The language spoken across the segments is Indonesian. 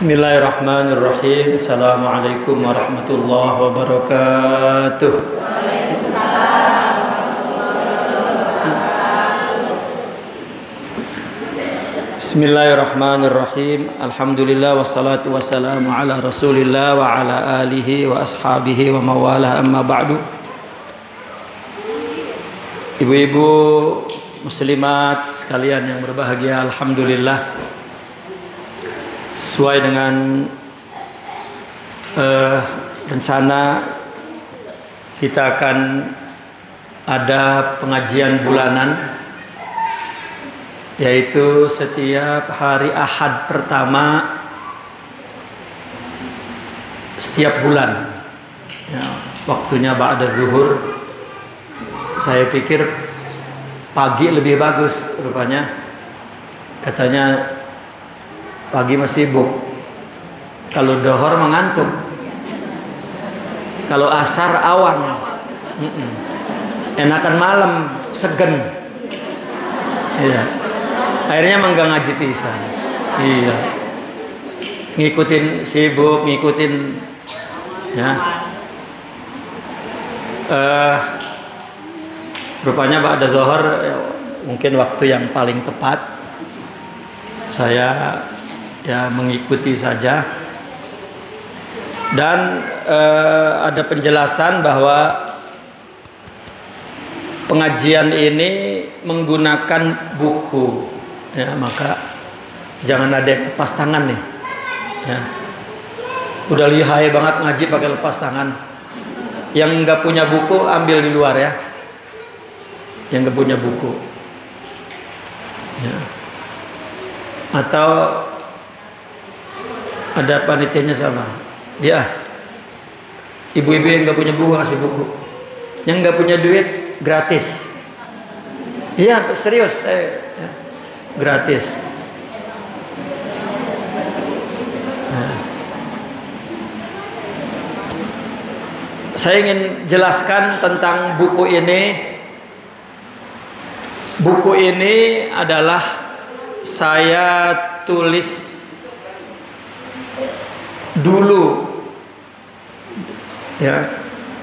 Bismillahirrahmanirrahim. Assalamualaikum warahmatullahi wabarakatuh. Bismillahirrahmanirrahim. Alhamdulillah wassalatu wassalamu ala Rasulillah wa ala alihi wa ashabihi wa mawalah, amma ba'du. Ibu-ibu muslimat sekalian yang berbahagia, alhamdulillah, sesuai dengan rencana kita akan ada pengajian bulanan, yaitu setiap hari Ahad pertama setiap bulan ya, waktunya ba'da zuhur. Saya pikir pagi lebih bagus, rupanya katanya pagi masih sibuk, kalau dohor mengantuk, kalau asar awan, enakan malam segen. Iya. Akhirnya menggang ngaji pisan. Iya. Ngikutin sibuk, ngikutin ya. Rupanya ba'da zuhur mungkin waktu yang paling tepat. Saya ya mengikuti saja. Dan ada penjelasan bahwa pengajian ini menggunakan buku ya, maka jangan ada yang lepas tangan nih ya. Udah lihai banget ngaji pakai lepas tangan. Yang nggak punya buku ambil di luar ya, yang nggak punya buku ya. Atau ada panitianya sama dia, ibu-ibu yang nggak punya buku kasih buku, yang nggak punya duit gratis. Iya serius, saya ya, gratis. Nah, saya ingin jelaskan tentang buku ini. Buku ini adalah saya tulis dulu ya,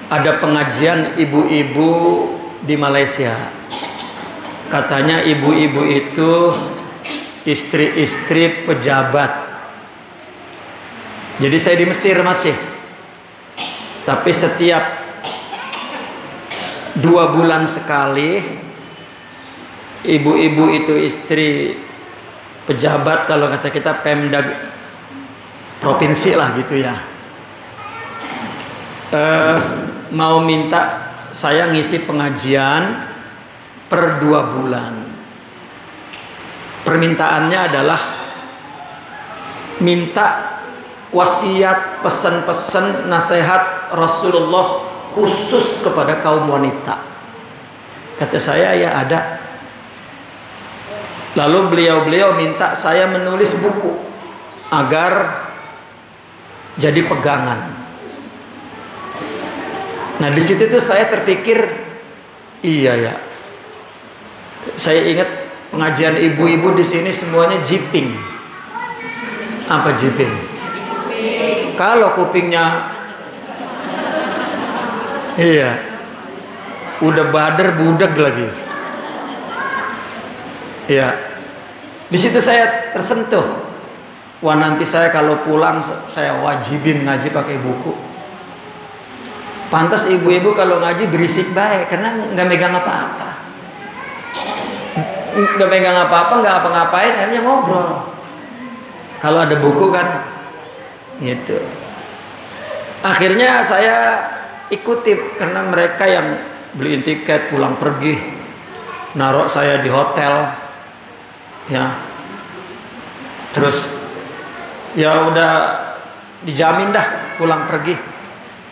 ada pengajian ibu-ibu di Malaysia. Katanya ibu-ibu itu istri-istri pejabat. Jadi saya di Mesir masih, tapi setiap 2 bulan sekali ibu-ibu itu istri pejabat, kalau kata kita Pemda provinsi lah gitu ya, mau minta saya ngisi pengajian per 2 bulan. Permintaannya adalah minta wasiat, pesan-pesan, nasihat Rasulullah khusus kepada kaum wanita. Kata saya ya ada. Lalu beliau minta saya menulis buku agar jadi pegangan. Nah di situ tuh saya terpikir, iya ya. Saya ingat pengajian ibu-ibu di sini semuanya jiping. Apa jiping? Kalau kupingnya, iya, udah bader budeg lagi. Ya, di situ saya tersentuh. Wah nanti saya kalau pulang saya wajibin ngaji pakai buku. Pantas ibu-ibu kalau ngaji berisik baik, karena nggak megang apa-apa, nggak megang apa-apa, nggak apa-ngapain, akhirnya ngobrol. Kalau ada buku kan, gitu. Akhirnya saya ikuti karena mereka yang beliin tiket pulang pergi, naruh saya di hotel. Ya, terus ya udah dijamin dah pulang pergi.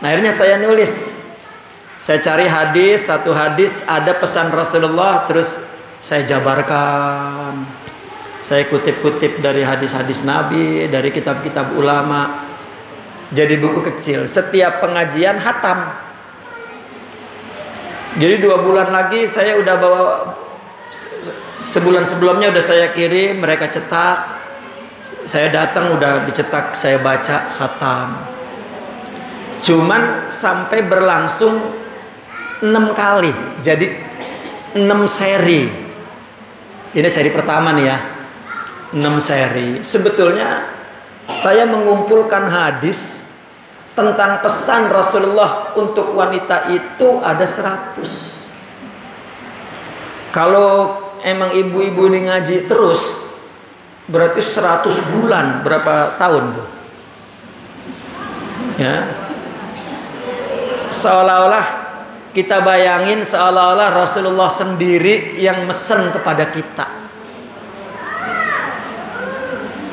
Nah, akhirnya saya nulis, saya cari hadis, satu hadis ada pesan Rasulullah, terus saya jabarkan, saya kutip-kutip dari hadis-hadis Nabi, dari kitab-kitab ulama, jadi buku kecil. Setiap pengajian hatam. Jadi 2 bulan lagi saya udah bawa. Sebulan sebelumnya udah saya kirim, mereka cetak. Saya datang udah dicetak, saya baca khatam. Cuman sampai berlangsung 6 kali, jadi 6 seri. Ini seri pertama nih ya, 6 seri. Sebetulnya saya mengumpulkan hadis tentang pesan Rasulullah untuk wanita itu ada 100. Kalau emang ibu-ibu ini ngaji terus, berarti 100 bulan, berapa tahun tuh? Ya. Seolah-olah kita bayangin seolah-olah Rasulullah sendiri yang mesen kepada kita.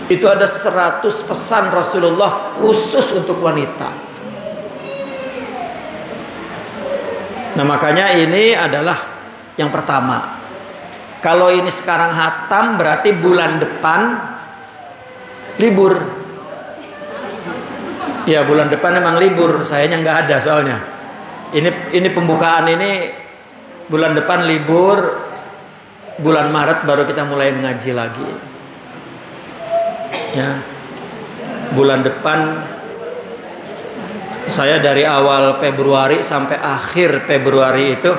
Itu ada 100 pesan Rasulullah khusus untuk wanita. Nah, makanya ini adalah yang pertama. Kalau ini sekarang hatam berarti bulan depan libur. Ya, bulan depan emang libur, sayanya nggak ada soalnya. Ini pembukaan ini bulan depan libur, bulan Maret baru kita mulai mengaji lagi. Ya, bulan depan saya dari awal Februari sampai akhir Februari itu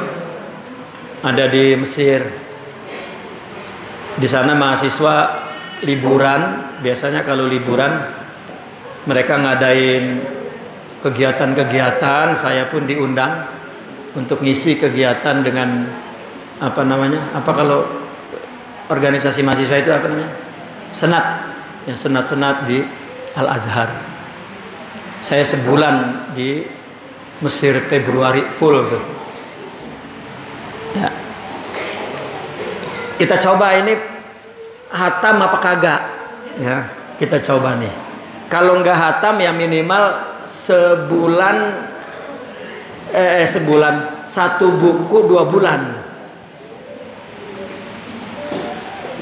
ada di Mesir. Di sana mahasiswa liburan, biasanya kalau liburan mereka ngadain kegiatan-kegiatan, saya pun diundang untuk ngisi kegiatan dengan apa namanya? Apa kalau organisasi mahasiswa itu apa namanya? Senat. Ya, senat-senat di Al-Azhar. Saya sebulan di Mesir Februari full tuh. Ya. Kita coba ini hatam apa kagak? Ya, kita coba nih. Kalau nggak hatam ya minimal sebulan 1 buku 2 bulan.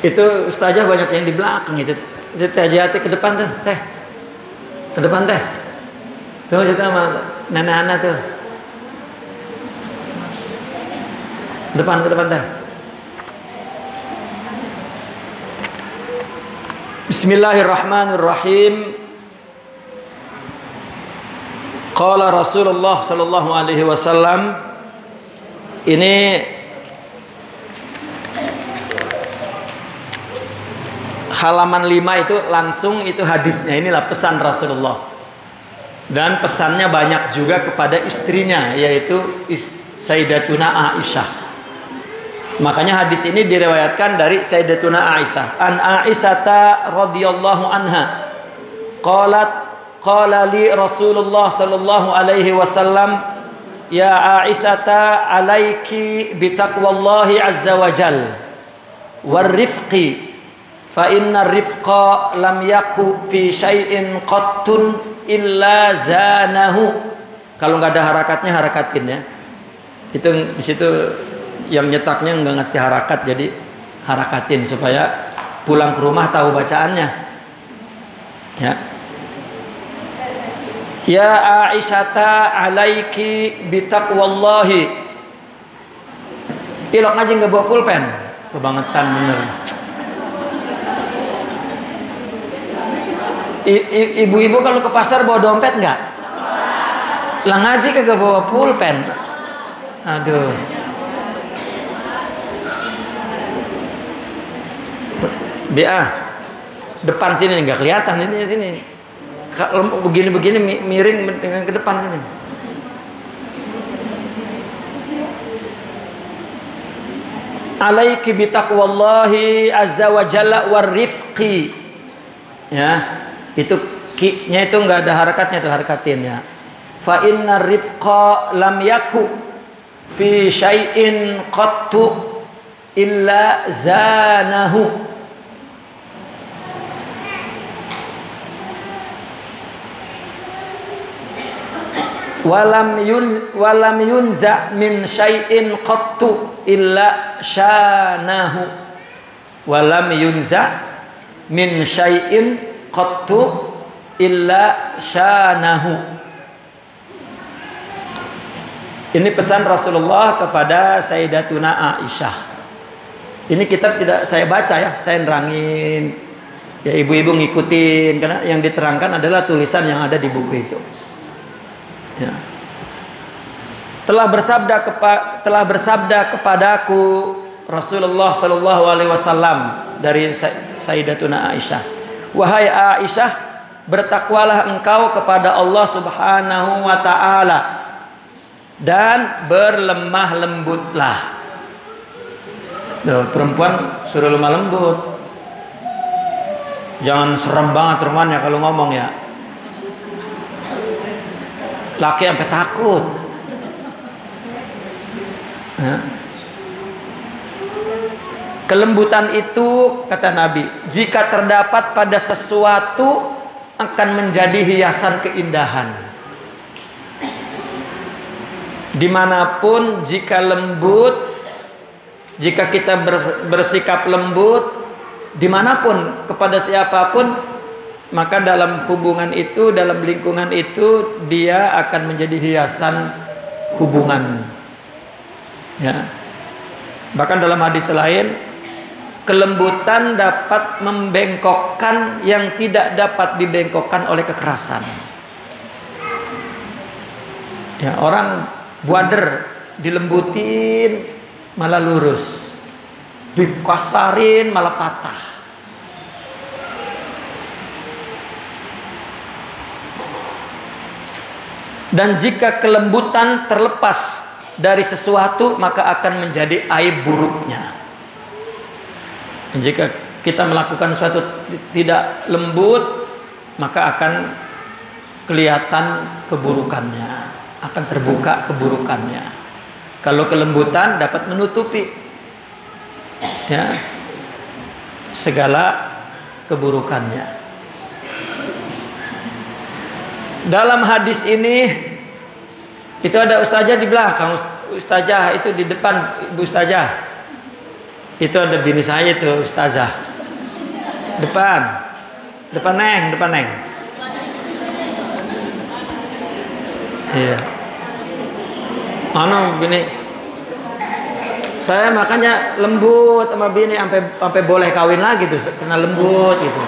Itu ustazah banyak yang di belakang itu. Teh Jati ke depan tuh, teh. Ke depan teh. Tuh situ sama nenek anak tuh. Ke depan teh. Bismillahirrahmanirrahim. Qala Rasulullah sallallahu alaihi wasallam. Ini halaman 5 itu langsung itu hadisnya. Inilah pesan Rasulullah. Dan pesannya banyak juga kepada istrinya, yaitu Sayyidatuna Aisyah. Makanya hadis ini diriwayatkan dari Sayyidatuna Aisyah. An Aisyata radhiyallahu anha qalat qala li Rasulullah sallallahu alaihi wasallam ya Aisyata alaiki bitaqwallahi azza wa jal warifqi fa inna rifqa lam yaku fi syai'in qattun illa zanahu. Kalau nggak ada harakatnya harakatin ya. Itu di situ yang nyetaknya nggak ngasih harakat, jadi harakatin supaya pulang ke rumah tahu bacaannya. Ya. Ya Aisyata alaiki bitaqwallahi. Ilok ngaji nggak bawa pulpen. Kebangetan bener. Ibu-ibu kalau ke pasar bawa dompet nggak? Lah ngaji kagak bawa pulpen. Aduh. BA depan sini nggak kelihatan, ini sini. Kalau begini-begini miring dengan ke depan sini. Alaiki bitaqwallahi azza wa jalla warifqi. Ya. Itu ki-nya itu enggak ada harakatnya, tuh harakatin ya. Fa inna rifqa lam yaku fi syai'in qattu illa zanahu. Walam yunza min syai'in qattu illa syanahu. Walam yunza min syai'in qattu illa syanahu. Ini pesan Rasulullah kepada Sayyidatuna Aisyah. Ini kitab tidak saya baca ya, saya nerangin Ya ibu-ibu ngikutin karena yang diterangkan adalah tulisan yang ada di buku itu. Ya. Telah bersabda kepadaku Rasulullah Shallallahu Alaihi Wasallam dari Sayyidatuna Aisyah, wahai Aisyah, bertakwalah engkau kepada Allah Subhanahu Wa Taala dan berlemah lembutlah. Perempuan suruh lemah lembut. Jangan serem banget rumahnya kalau ngomong ya. Laki sampai takut. Ya. Kelembutan itu kata Nabi, jika terdapat pada sesuatu akan menjadi hiasan keindahan. Dimanapun jika lembut, jika kita bersikap lembut, dimanapun kepada siapapun, maka dalam hubungan itu, dalam lingkungan itu, dia akan menjadi hiasan hubungan. Ya. Bahkan dalam hadis lain, kelembutan dapat membengkokkan yang tidak dapat dibengkokkan oleh kekerasan. Ya, orang buader dilembutin malah lurus, dikasarin malah patah. Dan jika kelembutan terlepas dari sesuatu, maka akan menjadi aib buruknya. Dan jika kita melakukan sesuatu tidak lembut, maka akan kelihatan keburukannya, akan terbuka keburukannya. Kalau kelembutan dapat menutupi ya segala keburukannya. Dalam hadis ini itu ada ustazah di belakang, ustazah itu di depan, ibu ustazah. Itu ada bini saya itu ustazah. Depan neng. Iya. Mana bini? Saya makanya lembut sama bini sampai boleh kawin lagi tuh, karena lembut gitu.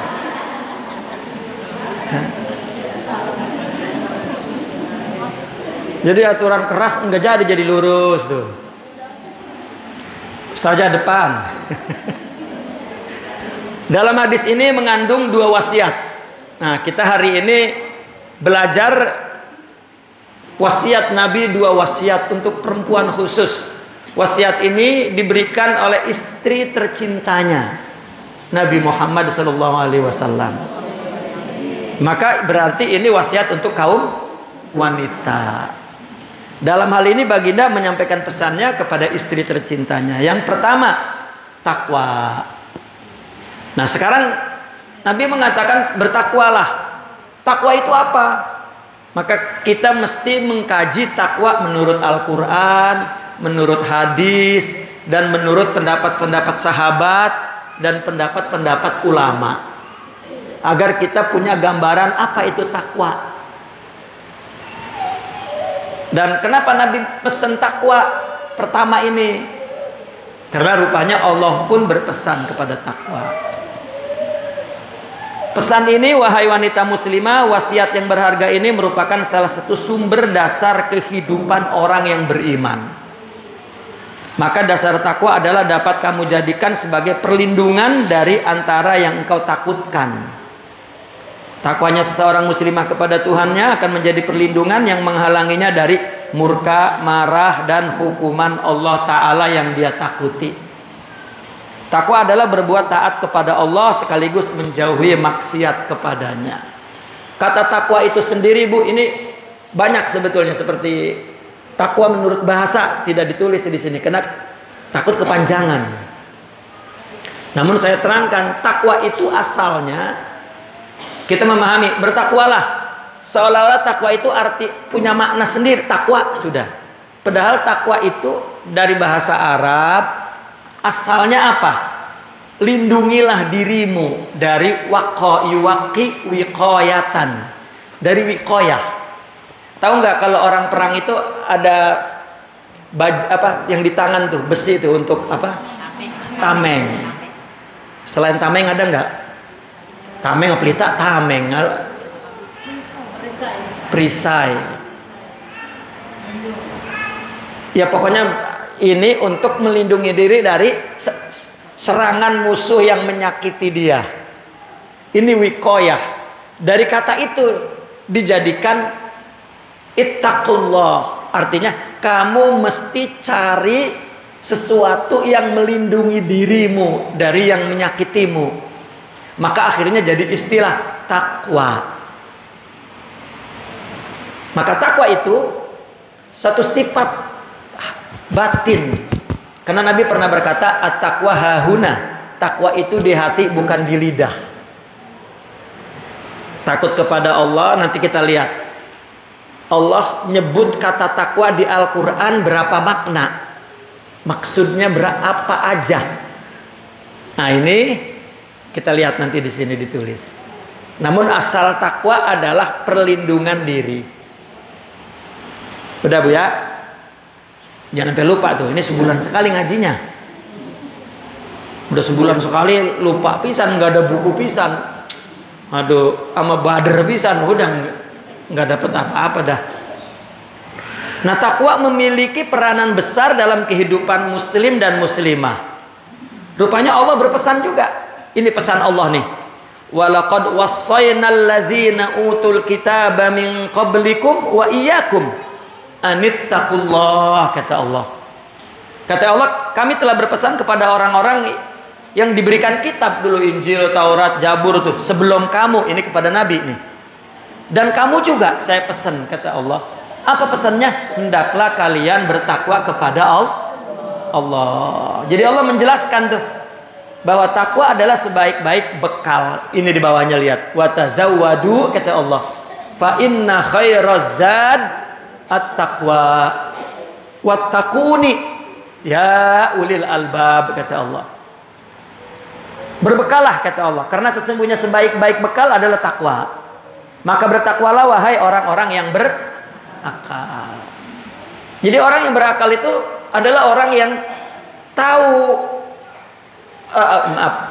Jadi aturan keras enggak jadi lurus tuh. Ustazah depan. Dalam hadis ini mengandung dua wasiat. Nah, kita hari ini belajar wasiat Nabi, dua wasiat untuk perempuan khusus. Wasiat ini diberikan oleh istri tercintanya Nabi Muhammad SAW. Maka berarti ini wasiat untuk kaum wanita. Dalam hal ini baginda menyampaikan pesannya kepada istri tercintanya. Yang pertama, takwa. Nah, sekarang Nabi mengatakan bertakwalah. Takwa itu apa? Maka kita mesti mengkaji takwa menurut Al-Quran, menurut hadis, dan menurut pendapat-pendapat sahabat dan pendapat-pendapat ulama, agar kita punya gambaran apa itu takwa. Dan kenapa Nabi pesan takwa pertama ini? Karena rupanya Allah pun berpesan kepada takwa. Pesan ini, wahai wanita muslimah, wasiat yang berharga ini merupakan salah satu sumber dasar kehidupan orang yang beriman. Maka dasar takwa adalah dapat kamu jadikan sebagai perlindungan dari antara yang engkau takutkan. Takwanya seseorang muslimah kepada Tuhannya akan menjadi perlindungan yang menghalanginya dari murka, marah, dan hukuman Allah Ta'ala yang dia takuti. Takwa adalah berbuat taat kepada Allah sekaligus menjauhi maksiat kepadanya. Kata takwa itu sendiri, Bu, ini banyak sebetulnya. Seperti takwa menurut bahasa tidak ditulis di sini karena takut kepanjangan. Namun saya terangkan, takwa itu asalnya kita memahami bertakwalah, seolah-olah takwa itu arti punya makna sendiri. Takwa sudah. Padahal takwa itu dari bahasa Arab asalnya apa? Lindungilah dirimu dari waqi wiqayatan. Dari wiqayah. Tahu nggak kalau orang perang itu ada apa yang di tangan tuh, besi itu untuk apa? Tameng. Selain tameng ada nggak? Tameng pelita, tameng. Perisai. Ya pokoknya ini untuk melindungi diri dari serangan musuh yang menyakiti dia. Ini wikoyah. Dari kata itu dijadikan ittaqullah. Artinya kamu mesti cari sesuatu yang melindungi dirimu dari yang menyakitimu. Maka akhirnya jadi istilah takwa. Maka takwa itu satu sifat batin. Karena Nabi pernah berkata, at-taqwa hahuna. Takwa itu di hati, bukan di lidah. Takut kepada Allah, nanti kita lihat. Allah nyebut kata takwa di Al-Quran berapa makna. Maksudnya berapa aja. Nah ini kita lihat nanti di sini ditulis. Namun asal takwa adalah perlindungan diri. Udah Bu ya? Jangan sampai lupa tuh. Ini sebulan sekali ngajinya. Udah sebulan sekali lupa pisan, nggak ada buku pisan. Aduh, sama bader pisan, udah nggak dapat apa-apa dah. Nah, takwa memiliki peranan besar dalam kehidupan muslim dan muslimah. Rupanya Allah berpesan juga. Ini pesan Allah nih. Walaqad wassaynal ladzina utul kitaba min qablikum wa iyyakum anittaqullah, kata Allah. Kata Allah, kami telah berpesan kepada orang-orang yang diberikan kitab dulu, Injil, Taurat, Zabur tuh, sebelum kamu, ini kepada Nabi nih. Dan kamu juga saya pesan, kata Allah. Apa pesannya? Hendaklah kalian bertakwa kepada Allah. Jadi Allah menjelaskan tuh bahwa takwa adalah sebaik-baik bekal. Ini di bawahnya lihat. Wa tazawwadu, kata Allah. Fa inna khairaz zad at-taqwa wattaquni ya ulil albab, kata Allah. Berbekalah, kata Allah, karena sesungguhnya sebaik-baik bekal adalah takwa. Maka bertakwalah wahai orang-orang yang berakal. Jadi orang yang berakal itu adalah orang yang tahu,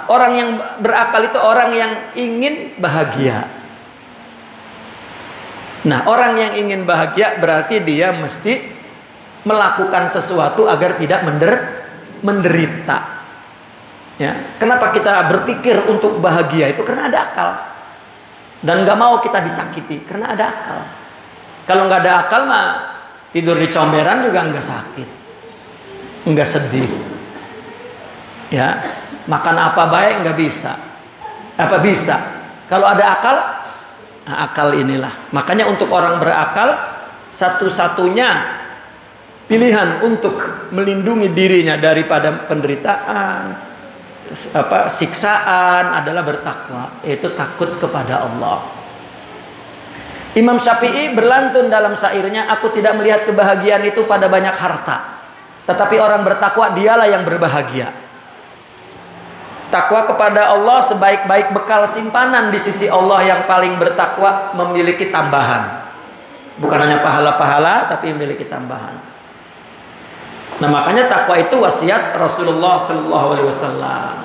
orang yang berakal itu orang yang ingin bahagia. Nah, orang yang ingin bahagia berarti dia mesti melakukan sesuatu agar tidak menderita. Ya, kenapa kita berpikir untuk bahagia itu? Karena ada akal. Dan gak mau kita disakiti karena ada akal. Kalau nggak ada akal mah tidur di comberan juga nggak sakit, nggak sedih. Ya, makan apa baik nggak bisa. Apa bisa? Kalau ada akal, nah akal inilah. Makanya untuk orang berakal, satu-satunya pilihan untuk melindungi dirinya daripada penderitaan, siksaan adalah bertakwa, yaitu takut kepada Allah. Imam Syafi'i berlantun dalam syairnya, aku tidak melihat kebahagiaan itu pada banyak harta, tetapi orang bertakwa dialah yang berbahagia. Takwa kepada Allah sebaik-baik bekal simpanan di sisi Allah. Yang paling bertakwa memiliki tambahan, bukan hanya pahala-pahala, tapi memiliki tambahan. Nah, makanya takwa itu wasiat Rasulullah SAW.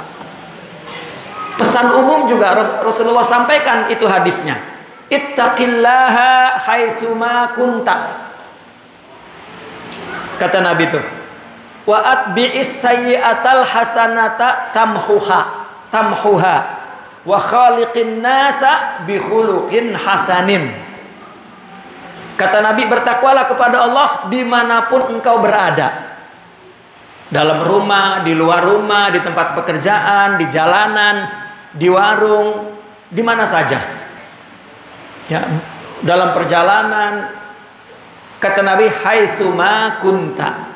Pesan umum juga Rasulullah sampaikan, itu hadisnya. Ittaqillaha haitsuma kunta. Kata Nabi itu, wa atbi'is sayyi'atal hasanata tamhuha wa khaliqin nasa bi khuluqin hasanin. Kata Nabi, bertakwalah kepada Allah dimanapun engkau berada. Dalam rumah, di luar rumah, di tempat pekerjaan, di jalanan, di warung, di mana saja. Ya, dalam perjalanan, kata Nabi, haitsuma kunta.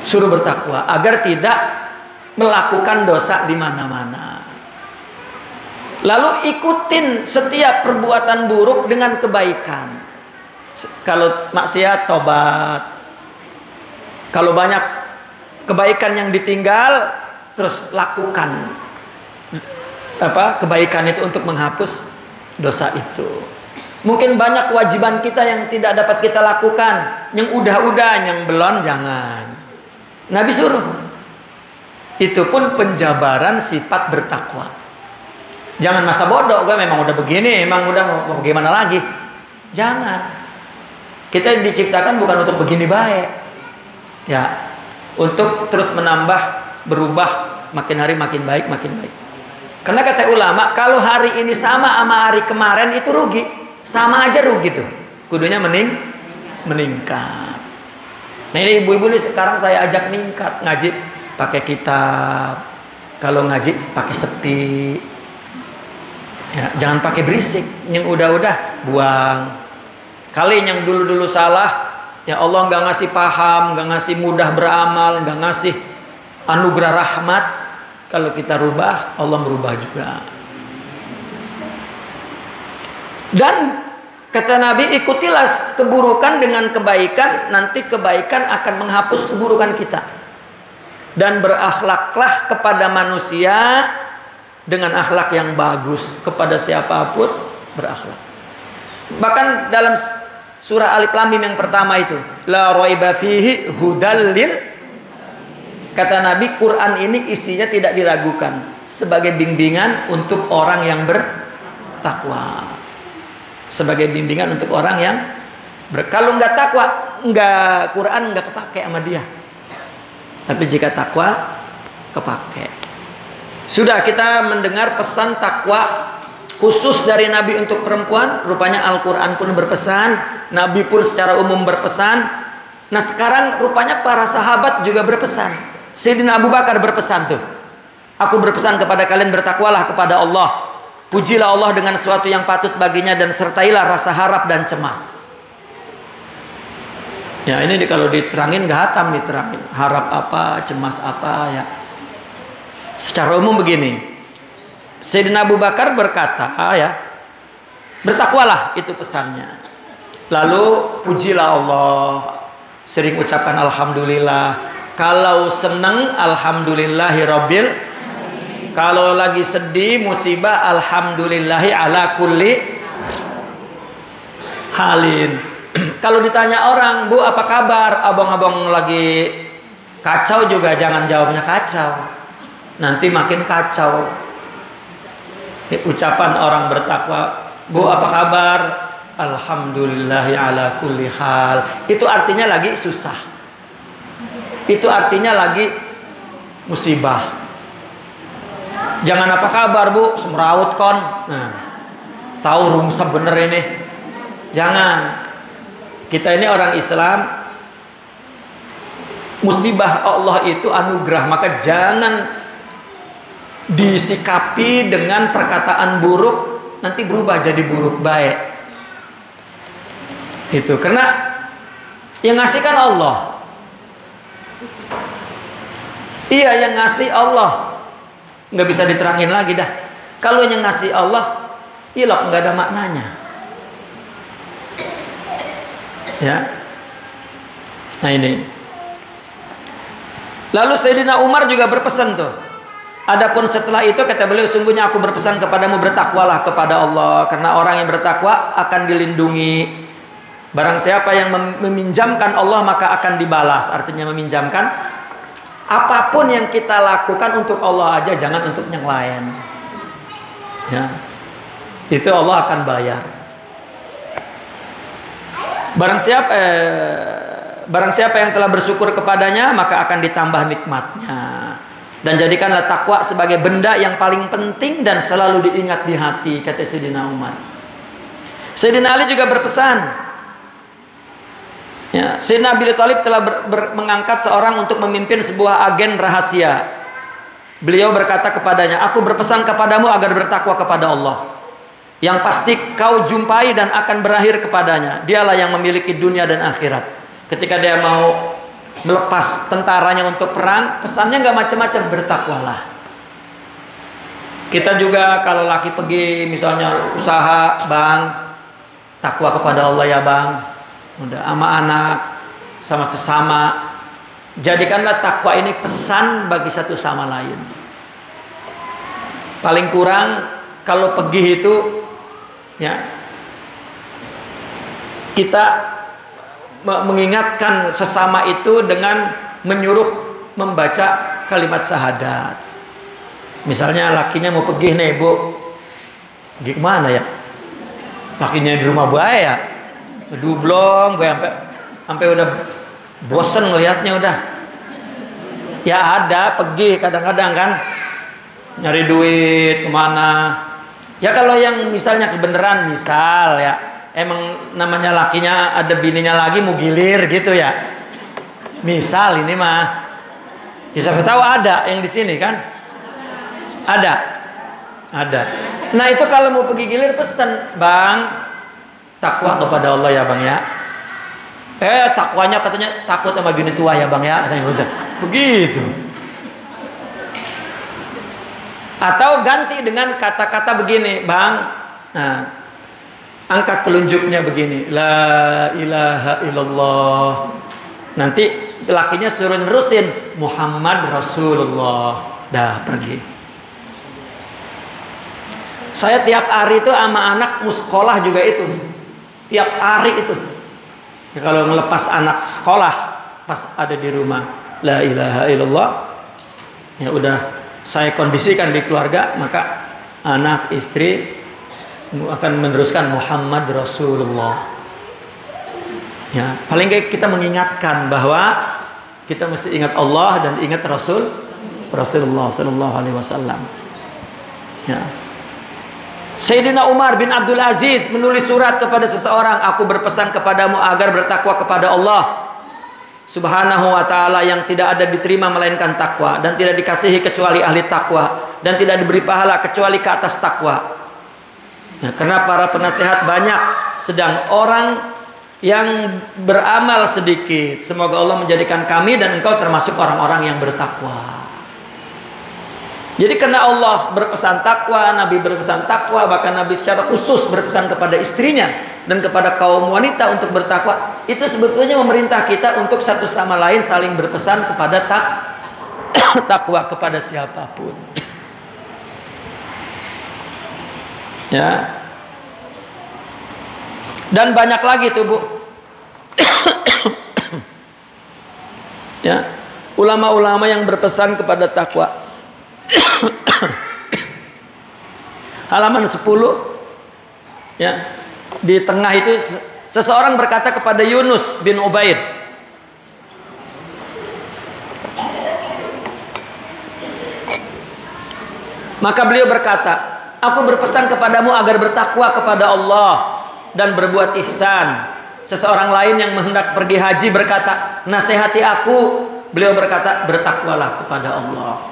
Suruh bertakwa agar tidak melakukan dosa di mana-mana. Lalu ikutin setiap perbuatan buruk dengan kebaikan. Kalau maksiat, tobat. Kalau banyak kebaikan yang ditinggal, terus lakukan kebaikan itu untuk menghapus dosa itu. Mungkin banyak kewajiban kita yang tidak dapat kita lakukan, yang udah-udah, yang belum jangan. Nabi suruh. Itu pun penjabaran sifat bertakwa. Jangan masa bodoh, gue memang udah begini, memang udah mau bagaimana lagi. Jangan. Kita diciptakan bukan untuk begini baik. Ya, untuk terus menambah, berubah, makin hari makin baik, makin baik. Karena kata ulama, kalau hari ini sama hari kemarin itu rugi. Sama aja rugi tuh. Kudunya meningkat. Nah ini ibu-ibu nih sekarang saya ajak meningkat. Ngaji pakai kitab. Kalau ngaji pakai sepi. Ya, jangan pakai berisik. Yang udah-udah buang. Kali yang dulu-dulu salah, ya Allah nggak ngasih paham, nggak ngasih mudah beramal, nggak ngasih anugerah rahmat. Kalau kita rubah, Allah merubah juga. Dan kata Nabi, ikutilah keburukan dengan kebaikan, nanti kebaikan akan menghapus keburukan kita. Dan berakhlaklah kepada manusia dengan akhlak yang bagus, kepada siapapun berakhlak. Bahkan dalam surah Alif Lam Mim yang pertama itu, la raiba fihi hudal lil, kata Nabi, Quran ini isinya tidak diragukan, sebagai bimbingan untuk orang yang bertakwa. Sebagai bimbingan untuk orang yang kalau nggak takwa, nggak Quran nggak kepake sama dia. Tapi jika takwa, kepake. Sudah kita mendengar pesan takwa khusus dari Nabi untuk perempuan. Rupanya Al-Quran pun berpesan, Nabi pun secara umum berpesan. Nah sekarang rupanya para sahabat juga berpesan. Sayyidina Abu Bakar berpesan tuh, aku berpesan kepada kalian, bertakwalah kepada Allah, pujilah Allah dengan sesuatu yang patut baginya, dan sertailah rasa harap dan cemas. Ya ini kalau diterangin gak hatam diterangin. Harap apa, cemas apa ya. Secara umum begini, Sayyidina Abu Bakar berkata ya, bertakwalah, itu pesannya. Lalu pujilah Allah, sering ucapkan alhamdulillah. Kalau senang alhamdulillahirabbil, kalau lagi sedih musibah alhamdulillahi ala kulli halin. Kalau ditanya orang, Bu apa kabar, abang-abang lagi kacau juga jangan jawabnya kacau, nanti makin kacau. Ucapan orang bertakwa, Bu apa kabar, alhamdulillahi ala kulli hal, itu artinya lagi susah, itu artinya lagi musibah. Jangan apa kabar Bu, semrawut kon, nah, tahu rungsep bener ini. Jangan. Kita ini orang Islam, musibah Allah itu anugerah, maka jangan disikapi dengan perkataan buruk, nanti berubah jadi buruk baik. Itu karena yang ngasih kan Allah. Iya, yang ngasih Allah, nggak bisa diterangin lagi dah. Kalau yang ngasih Allah, ilok nggak ada maknanya. Ya. Nah ini. Lalu Sayyidina Umar juga berpesan tuh. Adapun setelah itu kata beliau, sungguhnya aku berpesan kepadamu, bertakwalah kepada Allah, karena orang yang bertakwa akan dilindungi. Barang siapa yang meminjamkan Allah maka akan dibalas. Artinya meminjamkan apapun yang kita lakukan untuk Allah aja, jangan untuk yang lain. Ya. Itu Allah akan bayar. Barang siapa yang telah bersyukur kepadanya maka akan ditambah nikmatnya. Dan jadikanlah takwa sebagai benda yang paling penting dan selalu diingat di hati, kata Sayyidina Umar. Sayyidina Ali juga berpesan. Ya, Sayyidina Abi Thalib telah mengangkat seorang untuk memimpin sebuah agen rahasia. Beliau berkata kepadanya, aku berpesan kepadamu agar bertakwa kepada Allah, yang pasti kau jumpai dan akan berakhir kepadanya. Dialah yang memiliki dunia dan akhirat. Ketika dia mau melepas tentaranya untuk perang, pesannya nggak macam-macam, bertakwalah. Kita juga kalau laki pergi misalnya usaha, bang, takwa kepada Allah ya bang. Udah sama anak, sama sesama, jadikanlah takwa ini pesan bagi satu sama lain. Paling kurang kalau pergi itu ya, kita mengingatkan sesama itu dengan menyuruh membaca kalimat syahadat. Misalnya lakinya mau pergi nih Bu, Gimana ya? Lakinya di rumah buaya, dublong, gue sampai udah bosen ngelihatnya udah. Ya ada pergi kadang-kadang kan nyari duit kemana. Ya kalau yang misalnya kebenaran, misal ya emang namanya lakinya ada bininya lagi mau gilir gitu ya. Misal ini mah, ya siapa tahu ada yang di sini kan? Ada. Nah itu kalau mau pergi gilir pesan, bang, takwa kepada Allah ya bang ya. Takwanya katanya takut sama bini tua ya bang ya, katanya begitu. Atau ganti dengan kata-kata begini, bang. Nah, angkat telunjuknya begini, la ilaha illallah. Nanti lakinya suruh nerusin Muhammad Rasulullah. Dah pergi. Saya tiap hari itu sama anak muskolah juga itu. Tiap hari itu. Ya, kalau ngelepas anak sekolah pas ada di rumah, la ilaha illallah. Ya udah saya kondisikan di keluarga, maka anak istri akan meneruskan Muhammad Rasulullah. Ya, paling kayak kita mengingatkan bahwa kita mesti ingat Allah dan ingat Rasulullah sallallahu alaihi wasallam. Ya. Sayyidina Umar bin Abdul Aziz menulis surat kepada seseorang, aku berpesan kepadamu agar bertakwa kepada Allah Subhanahu wa ta'ala yang tidak ada diterima melainkan takwa, dan tidak dikasihi kecuali ahli takwa, dan tidak diberi pahala kecuali ke atas takwa. Ya, karena para penasehat banyak, sedang orang yang beramal sedikit. Semoga Allah menjadikan kami dan engkau termasuk orang-orang yang bertakwa. Jadi karena Allah berpesan takwa, Nabi berpesan takwa, bahkan Nabi secara khusus berpesan kepada istrinya dan kepada kaum wanita untuk bertakwa, itu sebetulnya memerintah kita untuk satu sama lain saling berpesan kepada takwa kepada siapapun. Ya. Dan banyak lagi tuh Bu. Ya, ulama-ulama yang berpesan kepada takwa. Halaman 10 ya, di tengah itu seseorang berkata kepada Yunus bin Ubaid, maka beliau berkata, aku berpesan kepadamu agar bertakwa kepada Allah dan berbuat ihsan. Seseorang lain yang hendak pergi haji berkata, nasihati aku. Beliau berkata, bertakwalah kepada Allah.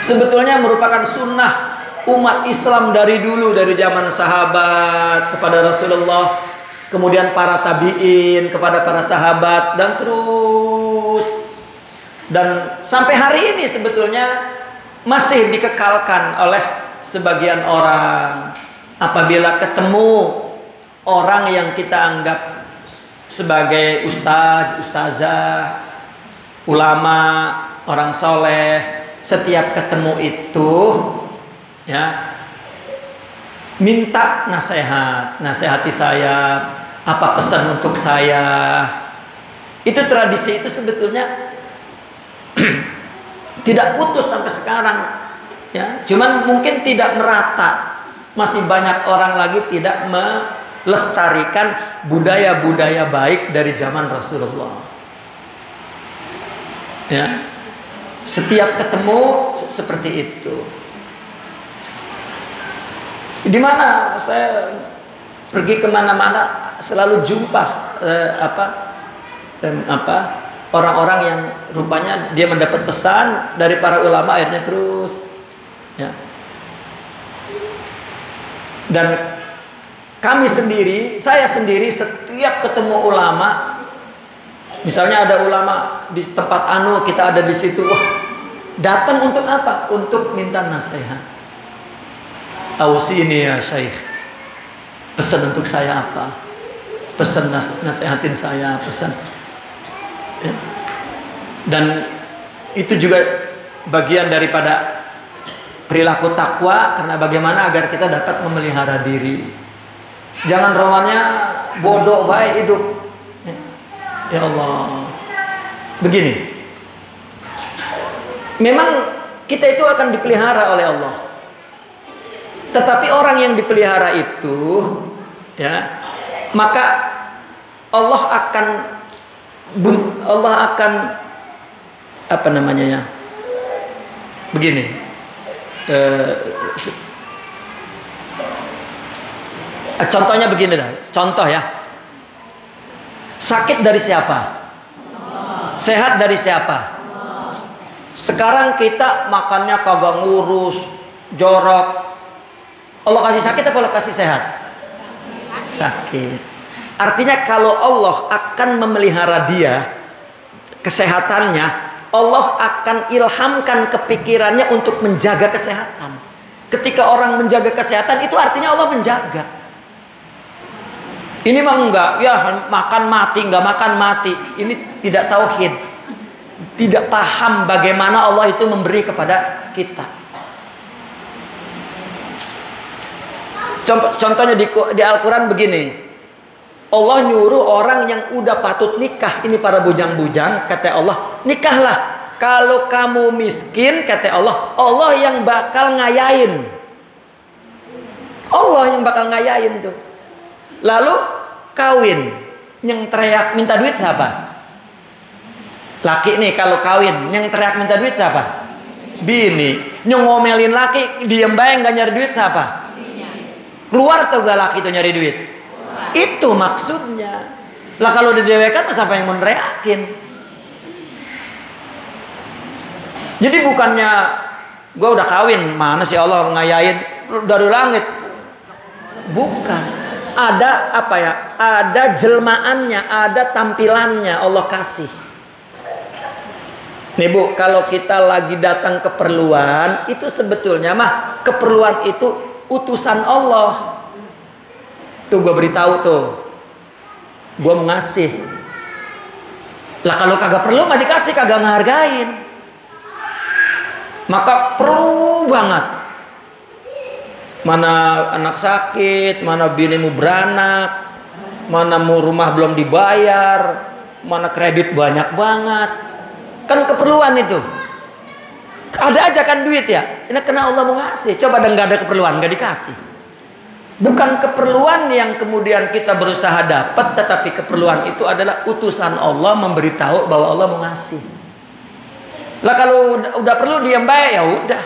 Sebetulnya merupakan sunnah umat Islam dari dulu, dari zaman sahabat kepada Rasulullah, kemudian para tabi'in kepada para sahabat, dan terus, dan sampai hari ini sebetulnya masih dikekalkan oleh sebagian orang. Apabila ketemu orang yang kita anggap sebagai ustaz, ustazah, ulama, orang soleh, setiap ketemu itu ya minta nasihat, nasihati saya, apa pesan untuk saya. Itu tradisi itu sebetulnya tidak putus sampai sekarang ya, cuman mungkin tidak merata. Masih banyak orang lagi tidak melestarikan budaya-budaya baik dari zaman Rasulullah ya. Setiap ketemu seperti itu. Di mana saya pergi kemana-mana selalu jumpa orang-orang yang rupanya dia mendapat pesan dari para ulama, akhirnya terus ya. Dan kami sendiri, saya sendiri setiap ketemu ulama, misalnya ada ulama di tempat anu, kita ada di situ, wah, datang untuk apa? Untuk minta nasihat. Awsini ya Syekh, pesan untuk saya apa? Pesan nasihatin saya, pesan. Ya. Dan itu juga bagian daripada perilaku takwa, karena bagaimana agar kita dapat memelihara diri. Jangan romannya bodoh baik hidup. Ya Allah. Begini. Memang kita itu akan dipelihara oleh Allah. Tetapi orang yang dipelihara itu, ya, maka Allah akan apa namanya ya? Begini. Contohnya begini dah. Contoh ya. Sakit dari siapa? Sehat dari siapa? Sekarang kita makannya kagak ngurus, jorok. Allah kasih sakit apa Allah kasih sehat? Sakit. Artinya kalau Allah akan memelihara dia, kesehatannya, Allah akan ilhamkan kepikirannya untuk menjaga kesehatan. Ketika orang menjaga kesehatan, itu artinya Allah menjaga. Ini mah enggak, ya makan mati, enggak makan mati. Ini tidak tauhid. Tidak paham bagaimana Allah itu memberi kepada kita. Contohnya di Al-Quran begini. Allah nyuruh orang yang udah patut nikah. Ini para bujang-bujang, kata Allah, nikahlah. Kalau kamu miskin, kata Allah, Allah yang bakal ngayain. Allah yang bakal ngayain tuh. Lalu kawin, yang teriak minta duit siapa? Laki nih kalau kawin, yang teriak minta duit siapa? Bini. Yang ngomelin laki, diem bae nggak nyari duit siapa? Keluar tuh gak laki itu nyari duit? Itu maksudnya. Lah kalau didewekan siapa yang mau neriakin? Jadi bukannya gue udah kawin, mana sih Allah ngayain dari langit? Bukan. Ada apa ya? Ada jelmaannya, ada tampilannya Allah kasih. Nih Bu, kalau kita lagi datang keperluan, itu sebetulnya mah keperluan itu utusan Allah. Tuh gue beritahu tuh, gue mau ngasih. Lah kalau kagak perlu mah dikasih, kagak ngehargain. Maka perlu banget. Mana anak sakit, mana binimu beranak, mana mau rumah belum dibayar, mana kredit banyak banget. Kan keperluan itu. Ada aja kan duit ya. Ini kena Allah mau ngasih. Coba dan gak ada keperluan, gak dikasih. Bukan keperluan yang kemudian kita berusaha dapat, tetapi keperluan itu adalah utusan Allah memberitahu bahwa Allah mau ngasih. Lah kalau udah perlu diam baik, ya udah.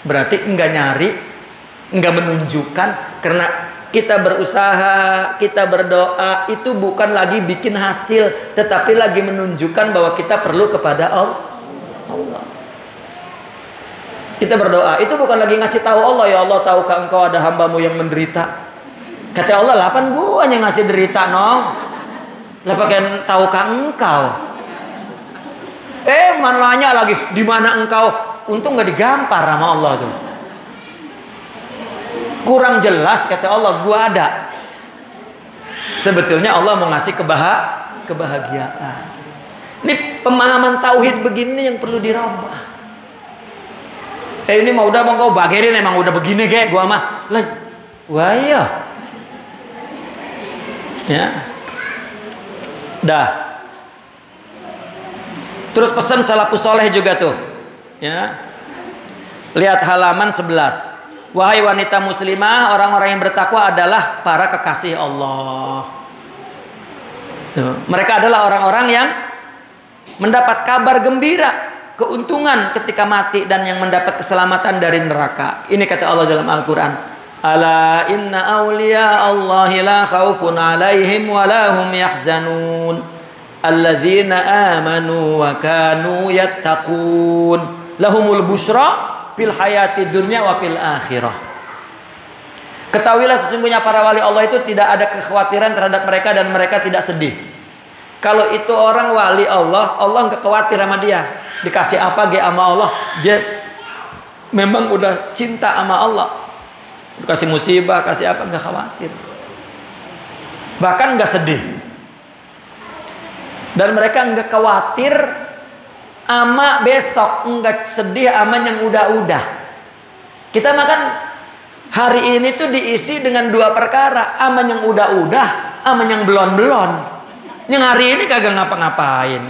Berarti enggak nyari, enggak menunjukkan, karena kita berusaha, kita berdoa itu bukan lagi bikin hasil, tetapi lagi menunjukkan bahwa kita perlu kepada Allah. Kita berdoa itu bukan lagi ngasih tahu Allah, ya Allah, tahukah engkau ada hambamu yang menderita? Kata Allah, lapan gua yang ngasih derita nong. Lah pakai tahukah engkau? Mana nanya lagi, di mana engkau? Untung nggak digampar sama Allah tuh. Kurang jelas, kata Allah, gua ada. Sebetulnya Allah mau ngasih kebahagiaan. Ini pemahaman tauhid begini yang perlu dirubah. Ini mau udah mau kau bagerin emang udah begini kayak gua mah. Lah, wah iya. Ya. Dah. Terus pesan salafus soleh juga tuh. Ya. Lihat halaman 11. Wahai wanita muslimah, orang-orang yang bertakwa adalah para kekasih Allah. Tuh. Mereka adalah orang-orang yang mendapat kabar gembira, keuntungan ketika mati, dan yang mendapat keselamatan dari neraka. Ini kata Allah dalam Al-Quran. Ala inna awliya Allahi la khawfun alaihim wa la hum yahzanun. Alladzina amanu wa kanu yattaqun. Lahumul busra fil hayati dunya wa fil akhirah. Ketahuilah sesungguhnya para wali Allah itu tidak ada kekhawatiran terhadap mereka dan mereka tidak sedih. Kalau itu orang wali Allah, Allah nggak khawatir sama dia. Dikasih apa ge sama Allah, dia memang udah cinta sama Allah. Dikasih musibah, kasih apa, nggak khawatir. Bahkan nggak sedih. Dan mereka nggak khawatir ama besok, nggak sedih ama yang udah-udah. Kita makan hari ini tuh diisi dengan dua perkara, ama yang udah-udah, ama yang belon-belon. Yang hari ini kagak ngapa-ngapain.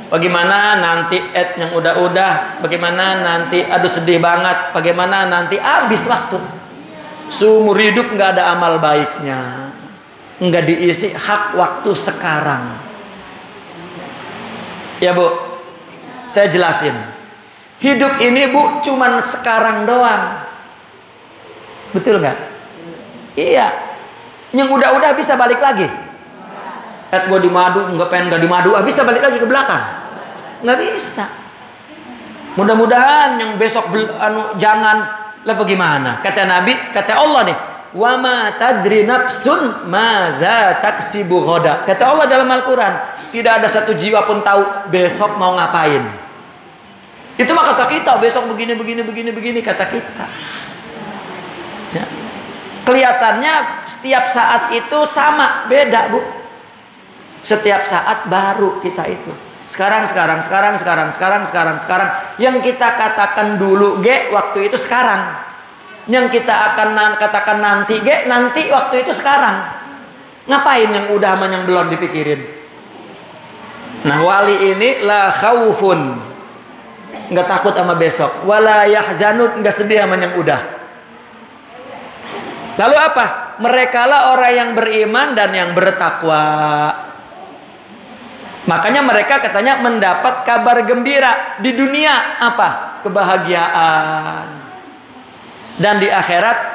Bagaimana nanti yang udah-udah, bagaimana nanti aduh sedih banget, bagaimana nanti habis waktu. Seumur hidup nggak ada amal baiknya, nggak diisi hak waktu sekarang. Ya Bu, saya jelasin. Hidup ini Bu cuman sekarang doang. Betul nggak? Iya. Yang udah-udah bisa balik lagi. Gue di madu, nggak di madu, bisa balik lagi ke belakang? Nggak bisa. Mudah-mudahan yang besok jangan. Lah bagaimana? Kata Nabi, kata Allah nih, wa ma tadri nafsun maza taksibu ghoda. Kata Allah dalam Al-Quran, tidak ada satu jiwa pun tahu besok mau ngapain. Itu mah kata kita, besok begini kata kita. Ya. Kelihatannya setiap saat itu sama, beda Bu. Setiap saat baru kita itu. Sekarang. Yang kita katakan dulu waktu itu sekarang. Yang kita akan katakan nanti nanti waktu itu sekarang. Ngapain yang udah sama yang belum dipikirin? Nah, wali ini la khaufun, nggak takut sama besok. Wala yahzanun, nggak sedih sama yang udah. Lalu apa? Mereka lah orang yang beriman dan yang bertakwa. Makanya mereka katanya mendapat kabar gembira di dunia apa? Kebahagiaan. Dan di akhirat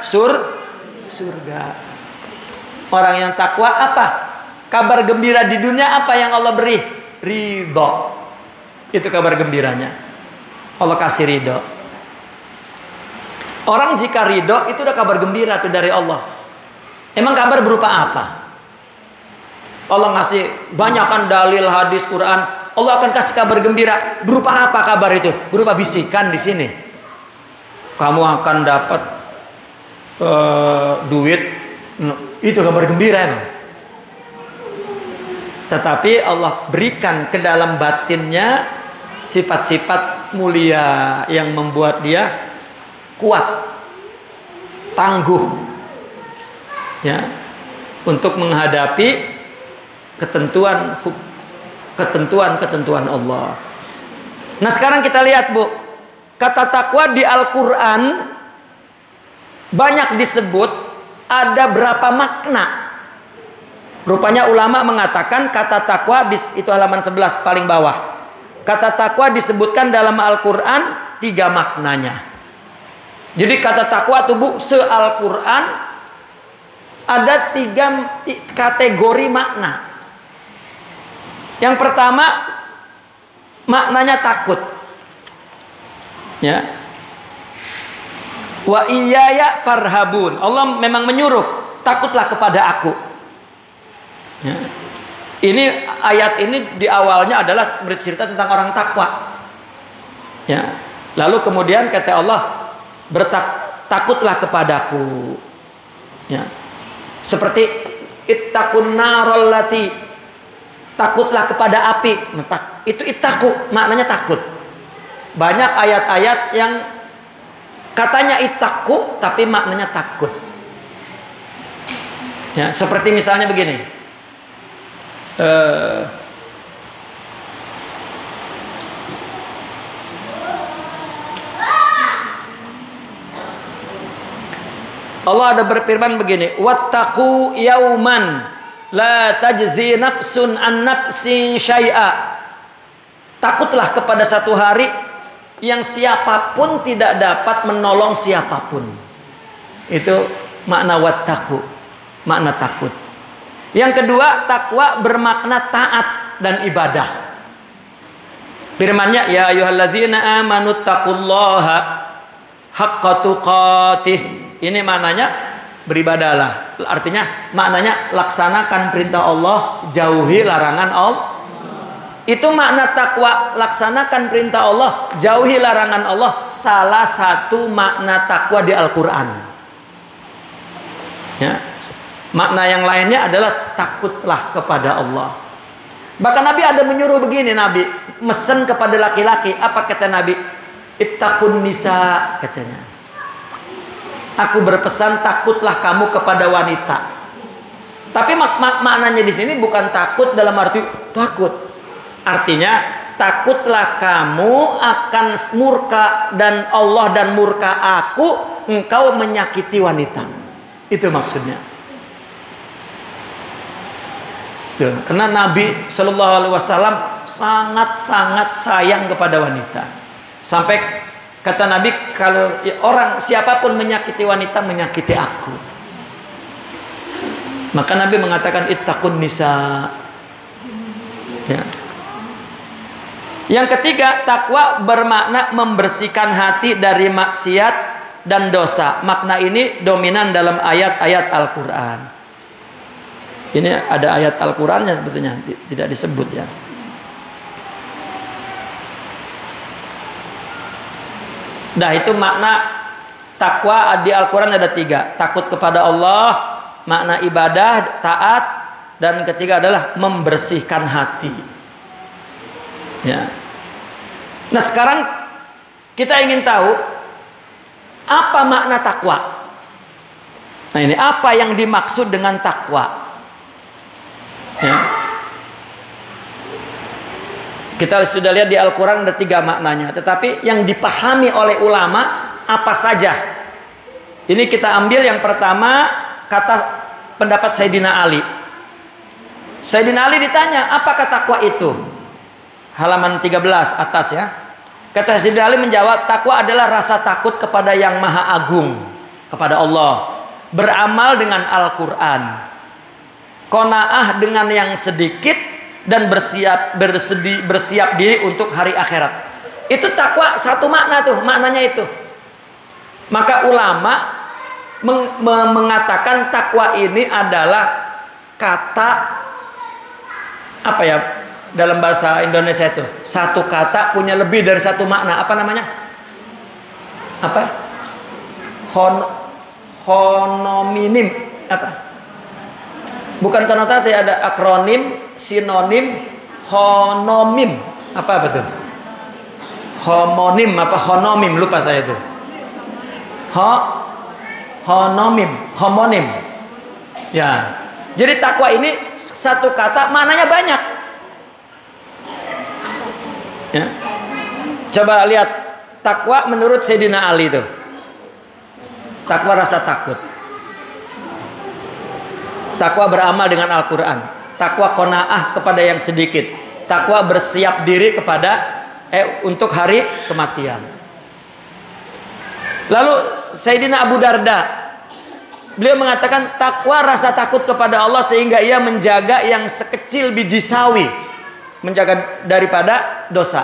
surga. Orang yang takwa apa? Kabar gembira di dunia apa yang Allah beri? Ridho. Itu kabar gembiranya. Allah kasih ridho. Orang jika ridho itu udah kabar gembira tuh dari Allah. Emang kabar berupa apa? Allah ngasih banyakkan dalil hadis Quran. Allah akan kasih kabar gembira. Berupa apa kabar itu? Berupa bisikan di sini. Kamu akan dapat duit. Itu kabar gembira emang. Tetapi Allah berikan ke dalam batinnya sifat-sifat mulia yang membuat dia kuat, tangguh, ya, untuk menghadapi ketentuan Allah. Nah, sekarang kita lihat Bu, kata takwa di Al-Quran banyak disebut, ada berapa makna. Rupanya ulama mengatakan kata takwa itu halaman 11 paling bawah. Kata takwa disebutkan dalam Al-Quran 3 maknanya. Jadi kata takwa itu Bu, se-Al-Quran ada 3 kategori makna. Yang pertama maknanya takut. Ya. Wa iyaya farhabun. Allah memang menyuruh, takutlah kepada aku. Ya. Ini ayat ini di awalnya adalah bercerita tentang orang takwa. Ya. Lalu kemudian kata Allah, takutlah kepadaku. Ya. Seperti ittaqun naral lati, takutlah kepada api. Itu ittaku, maknanya takut. Banyak ayat-ayat yang katanya ittaku tapi maknanya takut. Ya, seperti misalnya begini. Allah ada berfirman begini, wattaqu yauman la tajzi nafsun an nafsi syai'a. Takutlah kepada satu hari yang siapapun tidak dapat menolong siapapun. Itu makna wattaqu, makna takut. Yang kedua, takwa bermakna taat dan ibadah. Firman-Nya, ya ayyuhalladzina amanu taqullaha haqqa tuqatih. Ini maknanya beribadalah. Artinya maknanya laksanakan perintah Allah, jauhi larangan Allah. Itu makna takwa, laksanakan perintah Allah, jauhi larangan Allah. Salah satu makna takwa di Al-Quran. Ya. Makna yang lainnya adalah takutlah kepada Allah. Bahkan Nabi ada menyuruh begini, Nabi mesen kepada laki-laki. Apa kata Nabi? Ittaqun nisa, katanya. Aku berpesan takutlah kamu kepada wanita. Tapi maknanya di sini bukan takut dalam arti takut. Artinya takutlah kamu akan murka dan Allah dan murka aku, engkau menyakiti wanita. Itu maksudnya. Tuh, karena Nabi Shallallahu Alaihi Wasallam sangat sayang kepada wanita. Sampai kata Nabi, kalau orang siapapun menyakiti wanita, menyakiti aku. Maka Nabi mengatakan ittaqun nisa. Ya. Yang ketiga, takwa bermakna membersihkan hati dari maksiat dan dosa. Makna ini dominan dalam ayat-ayat Al-Quran. Ini ada ayat Al-Qurannya sebetulnya, tidak disebut ya. Nah, itu makna takwa di Al-Quran ada 3. Takut kepada Allah, makna ibadah, taat, dan ketiga adalah membersihkan hati. Ya. Nah, sekarang kita ingin tahu apa makna takwa. Nah, ini apa yang dimaksud dengan takwa? Ya. Kita sudah lihat di Al-Quran ada 3 maknanya, tetapi yang dipahami oleh ulama apa saja? Ini kita ambil yang pertama, kata pendapat Sayyidina Ali. Sayyidina Ali ditanya, apakah takwa itu? Halaman 13 atas ya. Kata Sayyidina Ali menjawab, takwa adalah rasa takut kepada yang maha agung, kepada Allah, beramal dengan Al-Quran, qanaah dengan yang sedikit, dan bersiap diri untuk hari akhirat. Itu takwa satu makna tuh, maknanya itu. Maka ulama mengatakan takwa ini adalah kata apa ya, dalam bahasa Indonesia itu satu kata punya lebih dari satu makna. Apa namanya? Apa? Honominim. Apa? Bukan konotasi, ada akronim, sinonim, honomim. Apa betul? Homonim apa honomim, lupa saya itu. Homonim. Ya. Jadi takwa ini satu kata maknanya banyak. Ya. Coba lihat takwa menurut Sayyidina Ali itu. Takwa rasa takut. Takwa beramal dengan Al-Quran. Takwa qanaah kepada yang sedikit. Takwa bersiap diri kepada untuk hari kematian. Lalu Sayyidina Abu Darda, beliau mengatakan takwa rasa takut kepada Allah sehingga ia menjaga yang sekecil biji sawi, menjaga daripada dosa,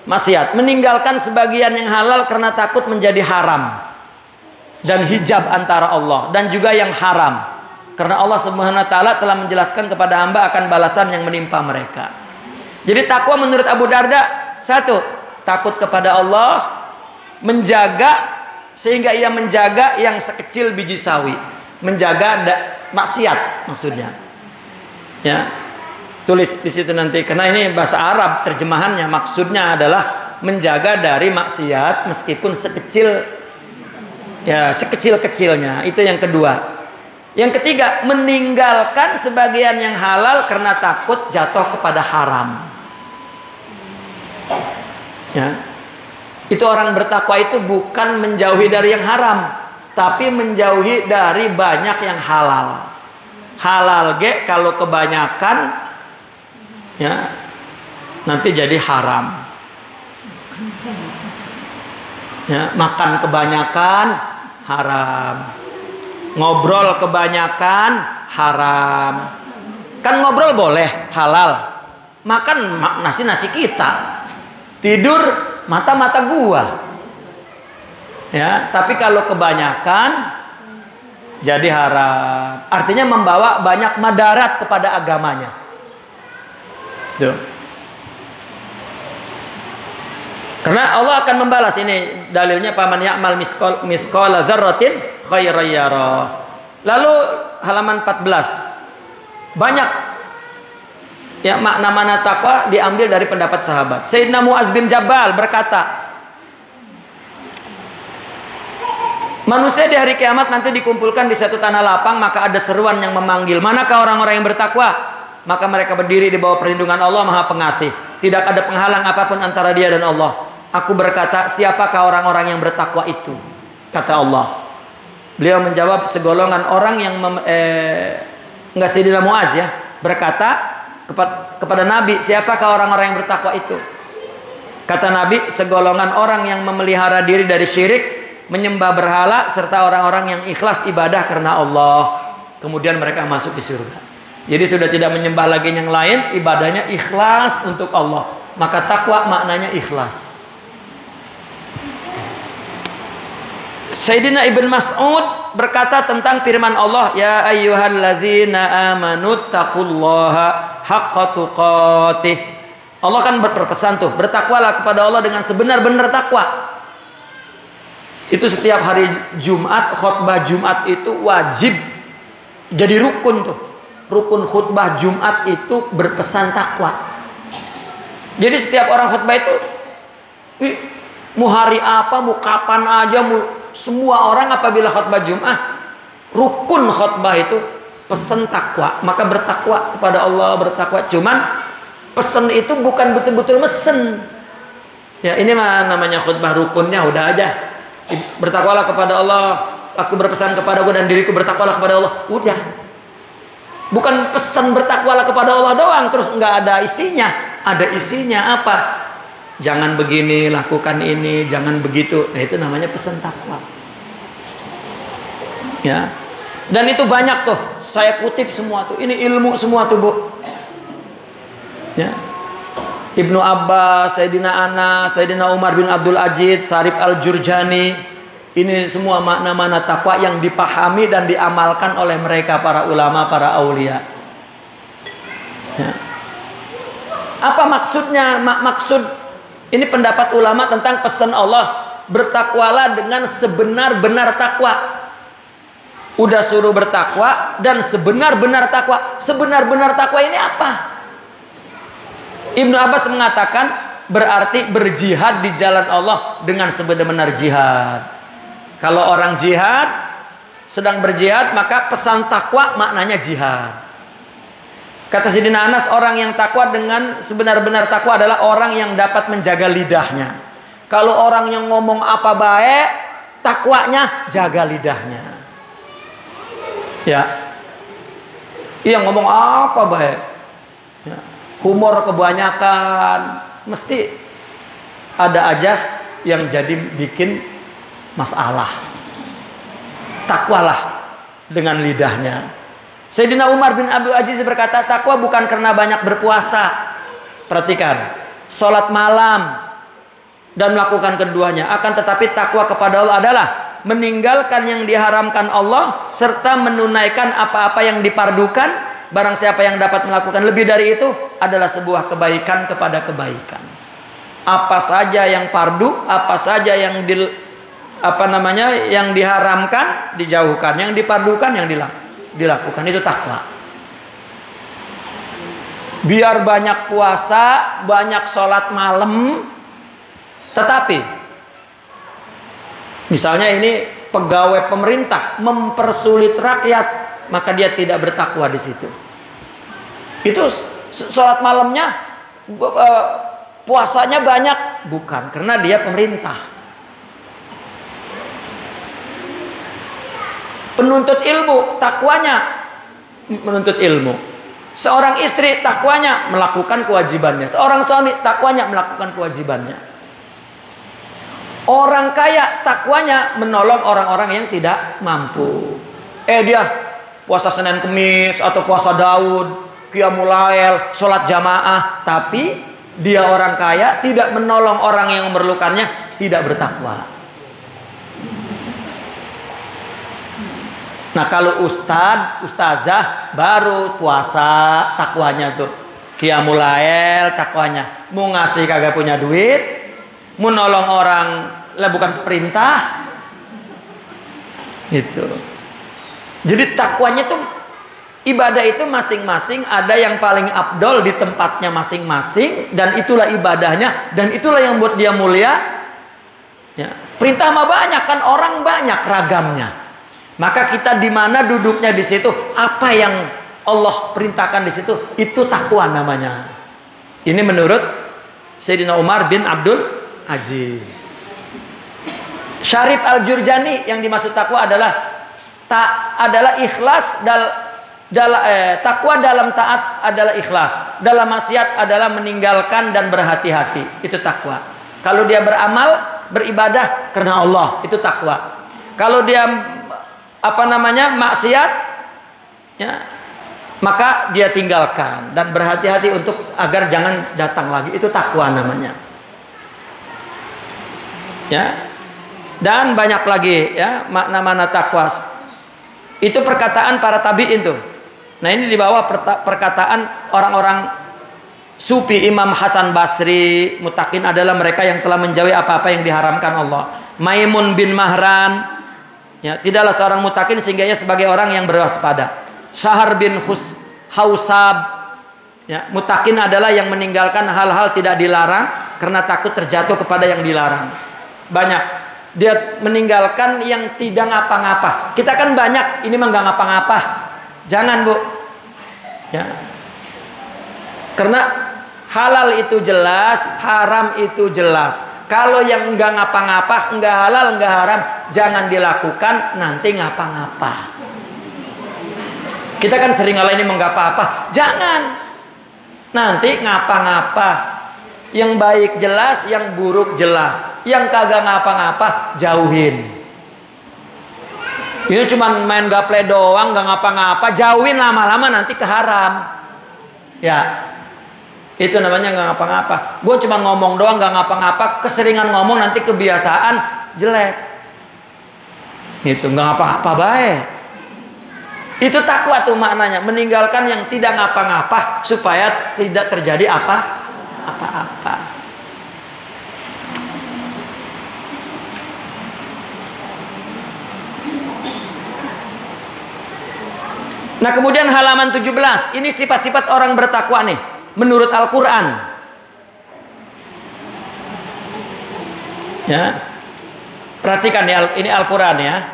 maksiat, meninggalkan sebagian yang halal karena takut menjadi haram, dan hijab antara Allah dan juga yang haram, karena Allah Subhanahu wa taala telah menjelaskan kepada hamba akan balasan yang menimpa mereka. Jadi takwa menurut Abu Darda, satu, takut kepada Allah, menjaga sehingga ia menjaga yang sekecil biji sawi, menjaga maksiat maksudnya. Ya. Tulis di situ nanti, karena ini bahasa Arab terjemahannya, maksudnya adalah menjaga dari maksiat meskipun sekecil, ya sekecil-kecilnya. Itu yang kedua. Yang ketiga, meninggalkan sebagian yang halal karena takut jatuh kepada haram. Ya. Itu orang bertakwa itu bukan menjauhi dari yang haram, tapi menjauhi dari banyak yang halal. Halal ge kalau kebanyakan, ya nanti jadi haram. Ya, makan kebanyakan haram, ngobrol kebanyakan haram. Kan ngobrol boleh, halal. Makan nasi kita, tidur mata gua. Ya, tapi kalau kebanyakan jadi haram. Artinya membawa banyak madarat kepada agamanya. Tuh. Karena Allah akan membalas, ini dalilnya paman ya'mal misqala dzarratin khairan yarah. Lalu halaman 14. Banyak ya makna-makna takwa diambil dari pendapat sahabat. Sayyidina Mu'az bin Jabal berkata, manusia di hari kiamat nanti dikumpulkan di satu tanah lapang, maka ada seruan yang memanggil, manakah orang-orang yang bertakwa? Maka mereka berdiri di bawah perlindungan Allah Maha Pengasih. tidak ada penghalang apapun antara dia dan Allah. Aku berkata, siapakah orang-orang yang bertakwa itu? Kata Allah. Beliau menjawab, segolongan orang yang enggak, Sayyidina Muaz ya, berkata kepada Nabi, siapakah orang-orang yang bertakwa itu? Kata Nabi, segolongan orang yang memelihara diri dari syirik, menyembah berhala, serta orang-orang yang ikhlas ibadah karena Allah. Kemudian mereka masuk ke surga. Jadi sudah tidak menyembah lagi yang lain, ibadahnya ikhlas untuk Allah. Maka takwa maknanya ikhlas. Sayyidina Ibn Mas'ud berkata tentang firman Allah, ya ayyuhalladzina amanu taqullaha haqqa tuqatih. Allah kan berpesan tuh, bertakwalah kepada Allah dengan sebenar-benar takwa. Itu setiap hari Jumat, khutbah Jumat itu wajib jadi rukun tuh. Rukun khutbah Jumat itu berpesan takwa. Jadi setiap orang khutbah itu, mau hari apa, mau kapan aja, semua orang apabila khutbah Jumat, rukun khutbah itu pesan takwa. Maka bertakwa kepada Allah, bertakwa. Cuman pesan itu bukan betul-betul mesen. Ya, ini mah namanya khutbah rukunnya udah aja. Bertakwalah kepada Allah, aku berpesan kepadaku dan diriku bertakwalah kepada Allah. Udah. Bukan pesan bertakwalah kepada Allah doang terus nggak ada isinya. Ada isinya apa? Jangan begini, lakukan ini, jangan begitu. Nah, itu namanya pesan takwa. Ya. Dan itu banyak tuh. Saya kutip semua tuh. Ini ilmu semua tuh, Bu. Ya. Ibnu Abbas, Sayyidina Anas, Sayyidina Umar bin Abdul Aziz, Syarif Al-Jurjani, ini semua makna-makna takwa yang dipahami dan diamalkan oleh mereka para ulama, para aulia. Ya. Apa maksudnya? Maksud ini pendapat ulama tentang pesan Allah, bertakwalah dengan sebenar-benar takwa. Udah suruh bertakwa dan sebenar-benar takwa. Sebenar-benar takwa ini apa? Ibnu Abbas mengatakan berarti berjihad di jalan Allah dengan sebenar-benar jihad. Kalau orang jihad, sedang berjihad, maka pesan takwa maknanya jihad. Kata Sayyidina Anas, orang yang takwa dengan sebenar-benar takwa adalah orang yang dapat menjaga lidahnya. Kalau orang yang ngomong apa baik, takwanya jaga lidahnya. Ya, iya ngomong apa baik. Ya. Humor kebanyakan, mesti ada aja yang jadi bikin masalah. Takwalah dengan lidahnya. Sayyidina Umar bin Abdul Aziz berkata, takwa bukan karena banyak berpuasa. Perhatikan, sholat malam dan melakukan keduanya. Akan tetapi takwa kepada Allah adalah meninggalkan yang diharamkan Allah serta menunaikan apa-apa yang dipardukan. Barang siapa yang dapat melakukan lebih dari itu adalah sebuah kebaikan kepada kebaikan. Apa saja yang fardu, apa saja yang yang diharamkan dijauhkan, yang dipardukan yang dilakukan, itu takwa. Biar banyak puasa, banyak sholat malam, tetapi misalnya ini pegawai pemerintah mempersulit rakyat, maka dia tidak bertakwa di situ. Itu sholat malamnya, puasanya banyak, bukan karena dia pemerintah. Penuntut ilmu, takwanya menuntut ilmu. Seorang istri, takwanya melakukan kewajibannya. Seorang suami, takwanya melakukan kewajibannya. Orang kaya, takwanya menolong orang-orang yang tidak mampu. Dia puasa Senin Kemis atau puasa Daud, Qiyamul Lail, sholat jamaah, tapi dia orang kaya tidak menolong orang yang memerlukannya, tidak bertakwa. Nah, kalau ustazah baru puasa takwanya tuh. Qiyamul Lail takwanya. Mau ngasih kagak punya duit, mau nolong orang lah bukan perintah. Gitu. Jadi takwanya tuh, ibadah itu masing-masing ada yang paling afdol di tempatnya masing-masing, dan itulah ibadahnya, dan itulah yang buat dia mulia. Ya. Perintah mah banyak kan, orang banyak ragamnya. Maka kita di mana duduknya di situ, apa yang Allah perintahkan di situ, itu takwa namanya. Ini menurut Sayyidina Umar bin Abdul Aziz. Syarif Al-Jurjani, yang dimaksud takwa adalah ikhlas takwa dalam taat adalah ikhlas, dalam maksiat adalah meninggalkan dan berhati-hati, itu takwa. Kalau dia beramal, beribadah karena Allah, itu takwa. Kalau dia maksiat, ya, maka dia tinggalkan dan berhati-hati untuk agar jangan datang lagi, itu takwa namanya. Ya. Dan banyak lagi ya makna-makna takwa. Itu perkataan para tabi'in tuh. Nah, ini di bawah perkataan orang-orang sufi. Imam Hasan Basri, muttaqin adalah mereka yang telah menjauhi apa-apa yang diharamkan Allah. Maimun bin Mahran, ya, tidaklah seorang muttaqin sehingga ia sebagai orang yang berwaspada. Syahar bin Hausab, ya, muttaqin adalah yang meninggalkan hal-hal tidak dilarang karena takut terjatuh kepada yang dilarang. Banyak dia meninggalkan yang tidak ngapa-ngapa. Kita kan banyak ini mah nggak ngapa-ngapa. Jangan, Bu. Ya. Karena halal itu jelas, haram itu jelas. Kalau yang nggak ngapa-ngapa, nggak halal, nggak haram, jangan dilakukan, nanti ngapa-ngapa. Kita kan sering hal ini menggapa-apa. Jangan. Nanti ngapa-ngapa. Yang baik jelas, yang buruk jelas. Yang kagak ngapa-ngapa, jauhin. Ini cuma main gaple doang, gak ngapa-ngapa, jauhin, lama-lama nanti ke haram. Ya, itu namanya gak ngapa-ngapa. Gue cuma ngomong doang, gak ngapa-ngapa, keseringan ngomong nanti kebiasaan jelek. Itu gak ngapa-ngapa baik. Itu takwa tuh maknanya, meninggalkan yang tidak ngapa-ngapa supaya tidak terjadi apa-apa. Nah, kemudian halaman 17, ini sifat-sifat orang bertakwa nih menurut Al-Qur'an. Ya. Perhatikan ya, ini Al-Qur'an ya.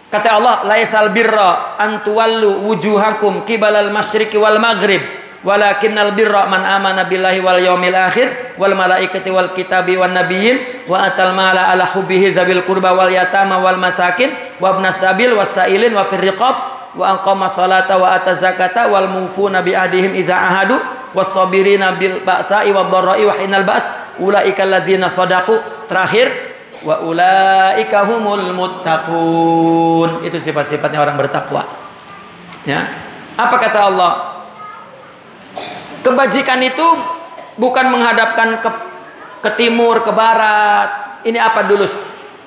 Kata Allah, laisal birra an tuwallu wujuhakum qibalal masyriqi wal maghrib walakinnal birra man amana billahi wal yaumil akhir wal malaikati wal kitabi wan nabiyyin wa atal mala ala hubbihi dzabil qurba wal yatama wal masakin wa ibnas sabil was sailin wa fir riqab wa aqama salata wa ata zakata wal mufuna bi ahdihim idza ahadu was sabirina bil ba'sa'i wad dharra'i wa hinal ba's ulaika alladzina shadaqu. Terakhir, wa ulaika humul muttaqun. Itu sifat-sifatnya orang bertakwa. Ya. Apa kata Allah? Kebajikan itu bukan menghadapkan ke timur, ke barat. Ini apa dulu?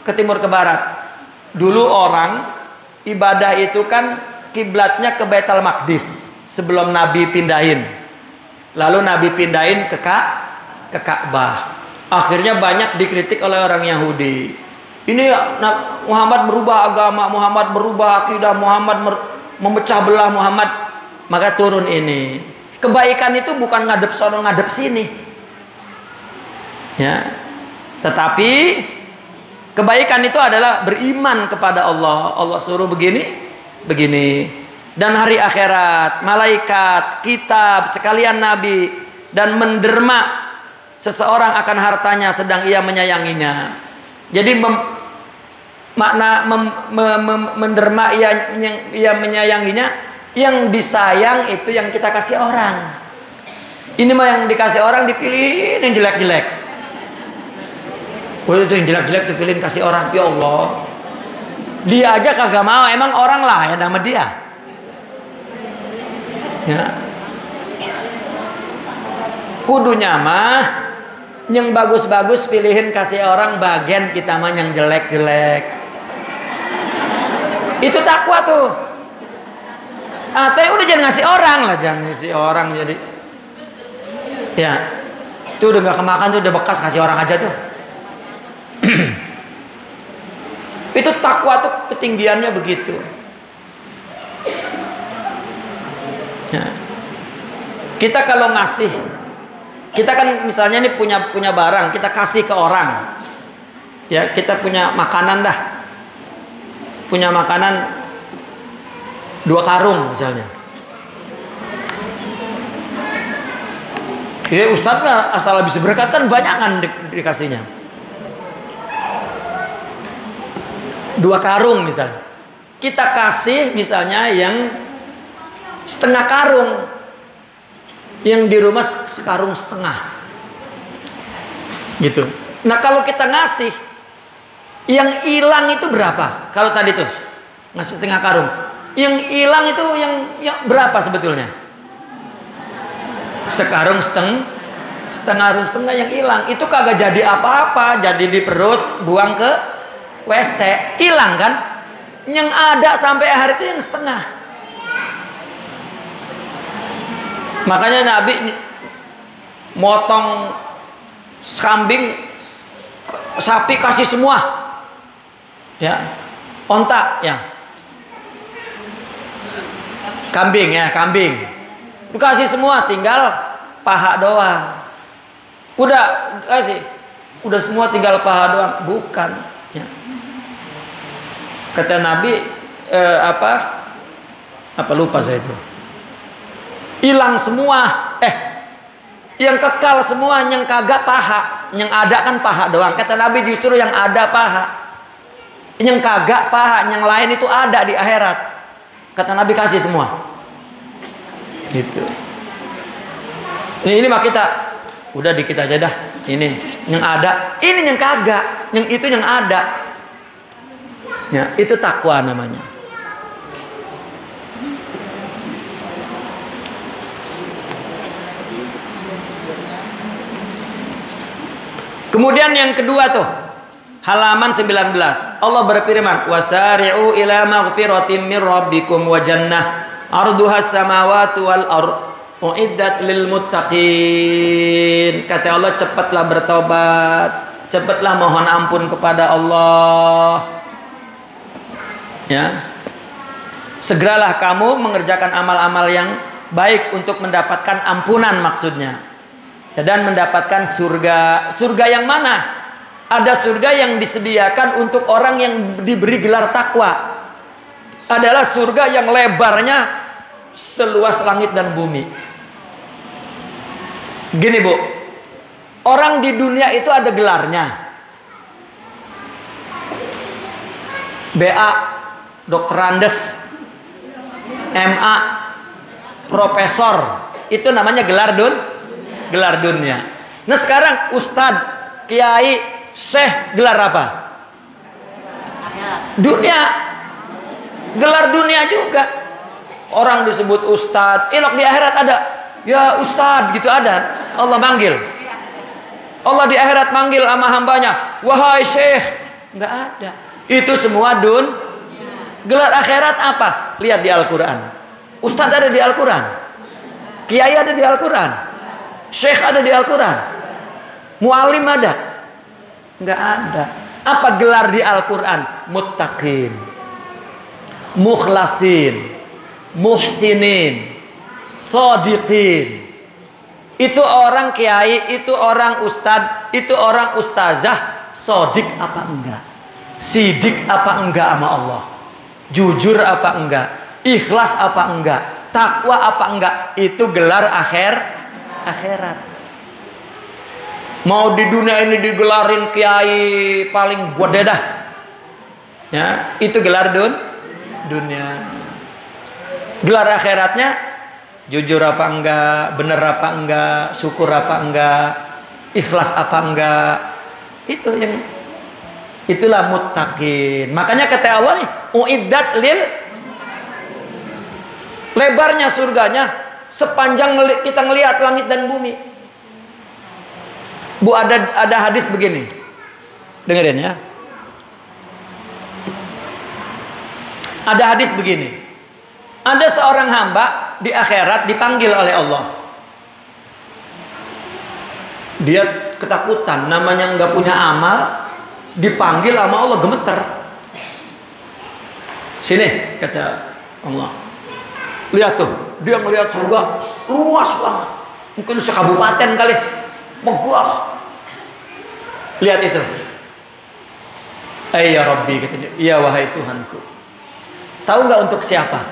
Ke timur, ke barat. Dulu orang ibadah itu kan kiblatnya ke Baitul Maqdis sebelum Nabi pindahin. Lalu Nabi pindahin ke Ka'bah. Akhirnya banyak dikritik oleh orang Yahudi. Ini Muhammad merubah agama, Muhammad merubah akidah, Muhammad memecah belah Muhammad. Maka turun ini. Kebaikan itu bukan ngadep sono ngadep sini. Ya. Tetapi kebaikan itu adalah beriman kepada Allah. Allah suruh begini, begini. Dan hari akhirat, malaikat, kitab, sekalian nabi, dan menderma seseorang akan hartanya sedang ia menyayanginya. Jadi menderma ia menyayanginya. Yang disayang itu yang kita kasih orang. Ini mah yang dikasih orang dipilih yang jelek-jelek. Oh, itu yang jelek-jelek dipilih kasih orang. Ya Allah. Dia aja kagak mau, emang orang lah ya nama dia. Ya. Kudunya mah yang bagus-bagus pilihin kasih orang, bagian kita mah yang jelek-jelek. Itu takwa tuh. Tapi udah jangan ngasih orang lah, jangan ngasih orang jadi. Ya, itu udah nggak kemakan tuh, udah bekas, kasih orang aja tuh. Itu takwa tuh ketinggiannya begitu. Ya. Kita kalau ngasih, kita kan misalnya nih punya barang, kita kasih ke orang. Ya, kita punya makanan dah. Punya makanan 2 karung misalnya. Ya Ustadz mah asal habis berkat kan banyakan dikasihnya. 2 karung misalnya. Kita kasih misalnya yang setengah karung. Yang di rumah sekarung setengah. Gitu. Nah kalau kita ngasih, yang hilang itu berapa? Kalau tadi tuh ngasih setengah karung, yang hilang itu yang berapa sebetulnya? Sekarung setengah yang hilang. Itu kagak jadi apa-apa, jadi di perut, buang ke WC, hilang kan? Yang ada sampai hari itu yang setengah. Makanya Nabi motong kambing, sapi kasih semua, ya, onta, ya, kambing kasih semua, tinggal paha doang. Udah kasih, udah semua tinggal paha doang, bukan? Ya. Kata Nabi apa lupa saya itu. Hilang semua, yang kekal semua, yang kagak paha, yang ada kan paha doang. Kata Nabi justru yang ada paha, yang kagak paha, yang lain itu ada di akhirat. Kata Nabi kasih semua. Gitu. Ini mah kita udah dikit aja dah. Ini yang ada, ini yang kagak, yang itu yang ada. Ya, itu takwa namanya. Kemudian yang kedua tuh halaman 19. Allah berfirman, "Wasari'u ila maghfiratin mir rabbikum wa jannah 'arduhas samawati wal ardh uiddat lil muttaqin." Kata Allah, cepatlah bertobat, cepatlah mohon ampun kepada Allah. Ya. Segeralah kamu mengerjakan amal-amal yang baik untuk mendapatkan ampunan maksudnya. Dan mendapatkan surga. Surga yang mana? Ada surga yang disediakan untuk orang yang diberi gelar takwa. Adalah surga yang lebarnya seluas langit dan bumi. Gini Bu, orang di dunia itu ada gelarnya. BA, Dokter Andes, MA, Profesor. Itu namanya gelar dunia. Nah sekarang Ustadz, Kiai, Syekh, gelar apa? Dunia. Gelar dunia juga. Orang disebut Ustadz, elok di akhirat ada. Ya Ustadz gitu ada. Allah manggil. Allah di akhirat manggil sama hambanya, wahai Syekh. Nggak ada. Itu semua gelar akhirat apa? Lihat di Al-Quran. Ustadz ada di Al-Quran. Kiai ada di Al-Quran. Syekh ada di Al-Quran. Mualim ada? Enggak ada. Apa gelar di Al-Quran? Muttaqin, mukhlasin, muhsinin, shadiqin. Itu orang kiai, itu orang ustadz, itu orang ustazah. Shadiq apa enggak? Sidik apa enggak sama Allah? Jujur apa enggak? Ikhlas apa enggak? Takwa apa enggak? Itu gelar akhirat. Mau di dunia ini digelarin kiai paling gede dah, ya itu gelar dunia. Gelar akhiratnya jujur apa enggak, bener apa enggak, syukur apa enggak, ikhlas apa enggak. Itu yang itulah muttaqin. Makanya kata Allah nih, uiddat lil, lebarnya surganya sepanjang kita ngelihat langit dan bumi. Bu, ada hadis begini. Dengerin ya. Ada hadis begini. Ada seorang hamba di akhirat dipanggil oleh Allah. Dia ketakutan, namanya nggak punya amal, dipanggil sama Allah gemeter. Sini kata Allah. Lihat tuh, dia melihat surga luas banget, mungkin sekabupaten kali, megah. Lihat itu. Ya Rabbi, kata dia, ya wahai Tuhanku. Tahu nggak untuk siapa?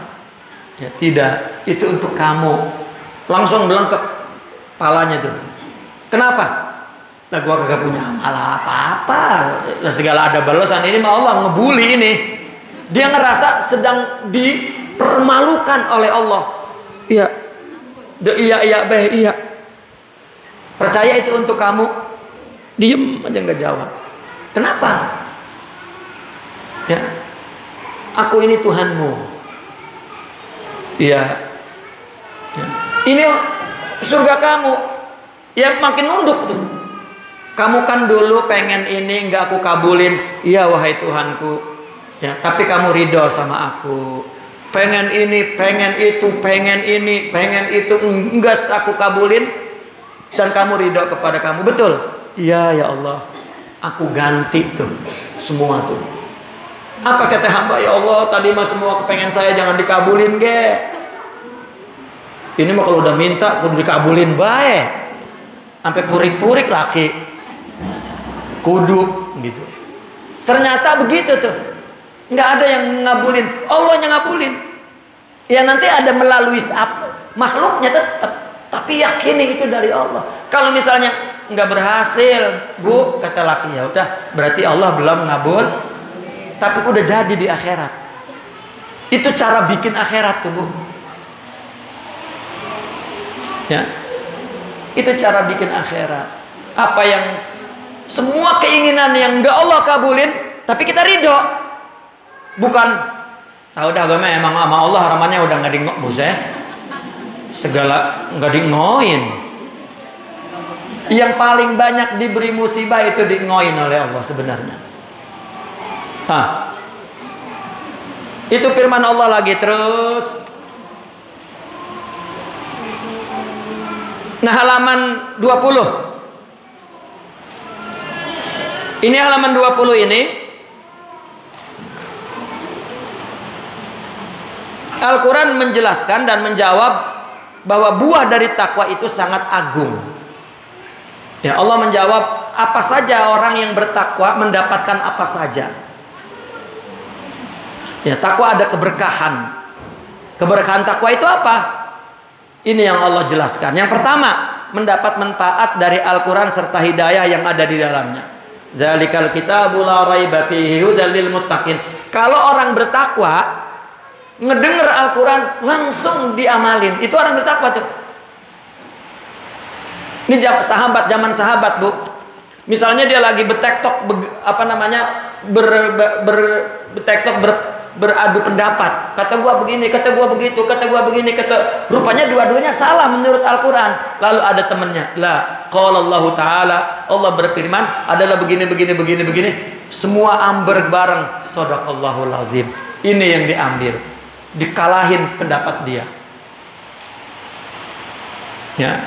Ya tidak, itu untuk kamu. Langsung melengkek. palanya tuh. Kenapa? Lah gua kagak punya amal apa-apa. Lah segala ada balasan ini mah Allah ngebully ini. Dia ngerasa sedang dipermalukan oleh Allah. Iya. Iya. Percaya itu untuk kamu. Diem aja nggak jawab. Kenapa? Ya. Aku ini Tuhanmu. Iya. Ya. Ini surga kamu. Ya makin nunduk tuh. Kamu kan dulu pengen ini nggak aku kabulin. Iya wahai Tuhanku. Ya, tapi kamu ridho sama aku. Pengen ini, pengen itu, pengen ini, pengen itu, enggak aku kabulin. Dan kamu ridho kepada kamu. Betul? Iya ya Allah. Aku ganti tuh semua tuh. Apa kata hamba? Ya Allah, tadi mah semua kepengen saya jangan dikabulin ge. Ini mah kalau udah minta kudu dikabulin bae. Sampai purik-purik laki. Kudu gitu. Ternyata begitu tuh. Nggak ada yang ngabulin, Allah yang ngabulin. Ya nanti ada melalui makhluknya tetap, tapi yakini itu dari Allah. Kalau misalnya nggak berhasil, Bu, kata laki, ya udah, berarti Allah belum ngabul, tapi udah jadi di akhirat. Itu cara bikin akhirat tuh, Bu. Ya, itu cara bikin akhirat. Apa yang semua keinginan yang nggak Allah kabulin, tapi kita ridho. Bukan, tahu dah gue emang sama Allah haramannya udah nggak segala nggak ngoin. Yang paling banyak diberi musibah itu ngoin oleh Allah sebenarnya. Itu firman Allah lagi terus. Nah, halaman 20. Ini halaman 20 ini. Al-Quran menjelaskan dan menjawab bahwa buah dari takwa itu sangat agung. Ya, Allah menjawab apa saja orang yang bertakwa mendapatkan apa saja. Ya, takwa ada keberkahan. Keberkahan takwa itu apa? Ini yang Allah jelaskan. Yang pertama, mendapat manfaat dari Al-Quran serta hidayah yang ada di dalamnya. Zalikal kitabu la raiba fihi hudal lil muttaqin. Kalau orang bertakwa, ngedenger Al-Quran langsung diamalin, itu orang bertakwa tuh. Ini sahabat, zaman sahabat, Bu. Misalnya dia lagi bertektok beradu pendapat. Kata gua begini, kata gua begitu, kata gua begini, rupanya dua-duanya salah menurut Al-Quran. Lalu ada temannya, la qala Allah Ta'ala, Allah berfirman adalah begini. Semua amber bareng, shadaqallahul azim. Ini yang diambil, dikalahin pendapat dia. Ya,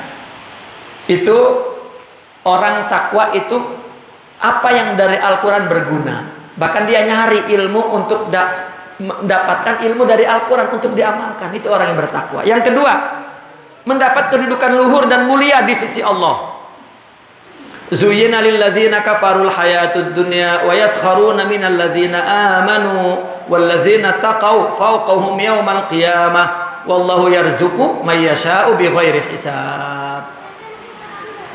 itu orang takwa itu apa yang dari Al-Quran berguna. Bahkan dia nyari ilmu untuk mendapatkan ilmu dari Al-Quran untuk diamalkan. Itu orang yang bertakwa. Yang kedua, mendapat kedudukan luhur dan mulia di sisi Allah. Zuyyina lil ladzina kafarul hayatud dunya wa yaskharuna minal ladzina amanu wal ladzina taqaw fawqahum yaumal qiyamah wallahu yarzuqu may yasha'u bighairi hisab.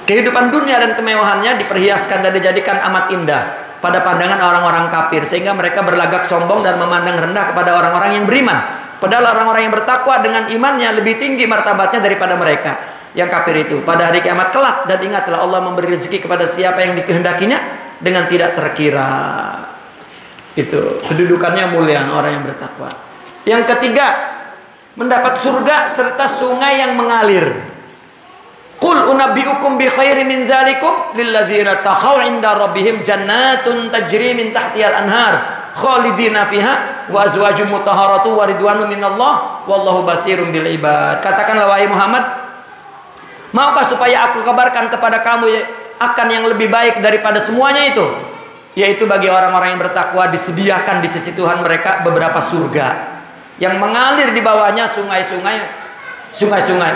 Kehidupan dunia dan kemewahannya diperhiaskan dan dijadikan amat indah pada pandangan orang-orang kafir, sehingga mereka berlagak sombong dan memandang rendah kepada orang-orang yang beriman. Padahal orang-orang yang bertakwa dengan imannya lebih tinggi martabatnya daripada mereka yang kafir itu pada hari kiamat kelak. Dan ingatlah, Allah memberi rezeki kepada siapa yang dikehendakinya dengan tidak terkira. Itu kedudukannya mulia orang yang bertakwa. Yang ketiga, mendapat surga serta sungai yang mengalir. Qul unabbiukum bi khairin min dzalikum lil ladzina taqaw 'inda rabbihim jannatun tajri min tahtihal anhar khalidina fiha wa azwajum mutahharatu wa ridwanun minallah wallahu basirun bil ibad. Katakanlah wahai Muhammad, maukah supaya aku kabarkan kepada kamu akan yang lebih baik daripada semuanya itu, yaitu bagi orang-orang yang bertakwa disediakan di sisi Tuhan mereka beberapa surga yang mengalir di bawahnya sungai-sungai.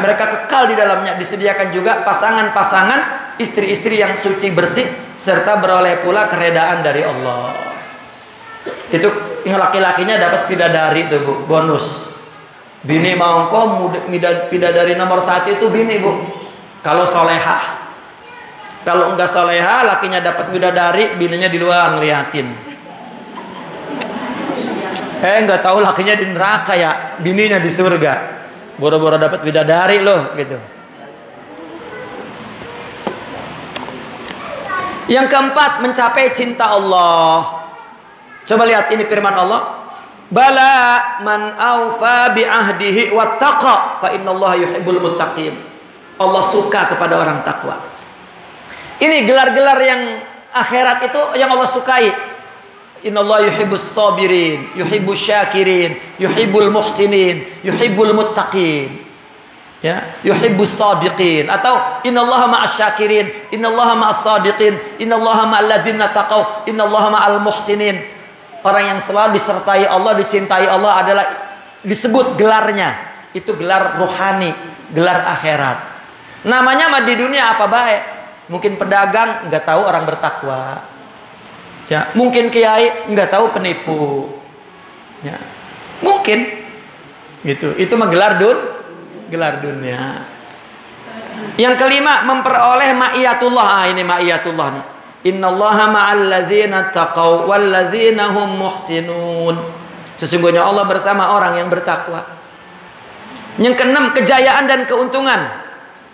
Mereka kekal di dalamnya. Disediakan juga pasangan-pasangan, istri-istri yang suci bersih, serta beroleh pula keredaan dari Allah. Itu yang laki-lakinya dapat bidadari itu, Bu, bonus. Bini mau engkau bidadari nomor 1 itu bini, Bu. Kalau solehah. Kalau enggak solehah, lakinya dapat bidadari, bininya di luar ngeliatin. Enggak tahu lakinya di neraka ya, bininya di surga. Boro-boro dapat bidadari loh, gitu. Yang keempat, mencapai cinta Allah. Coba lihat ini firman Allah. Bala man aufa bi ahdihi wattaqa fa innallaha yuhibbul muttaqin. Allah suka kepada orang takwa. Ini gelar-gelar yang akhirat itu yang Allah sukai. Innallaha yuhibbus sabirin, yuhibbus syakirin, yuhibbul muhsinin, yuhibbul muttaqin. Ya, yuhibbus sadiqin, atau innallaha ma'as syakirin, innallaha ma'as sadiqin, innallaha ma'al ladzina taqaw, innallaha ma'al muhsinin. Orang yang selalu disertai Allah, dicintai Allah adalah disebut gelarnya. Itu gelar rohani, gelar akhirat. Namanya mah di dunia apa baik? Mungkin pedagang nggak tahu orang bertakwa. Ya, mungkin kiai nggak tahu penipu. Ya, mungkin gitu. Itu mah gelar dunia. Yang kelima, memperoleh ma'iyatullah. Ini ma'iyatullah nih. Innallaha ma'al ladzina taqaw wal ladzina hum muhsinun. Sesungguhnya Allah bersama orang yang bertakwa. Yang keenam, kejayaan dan keuntungan.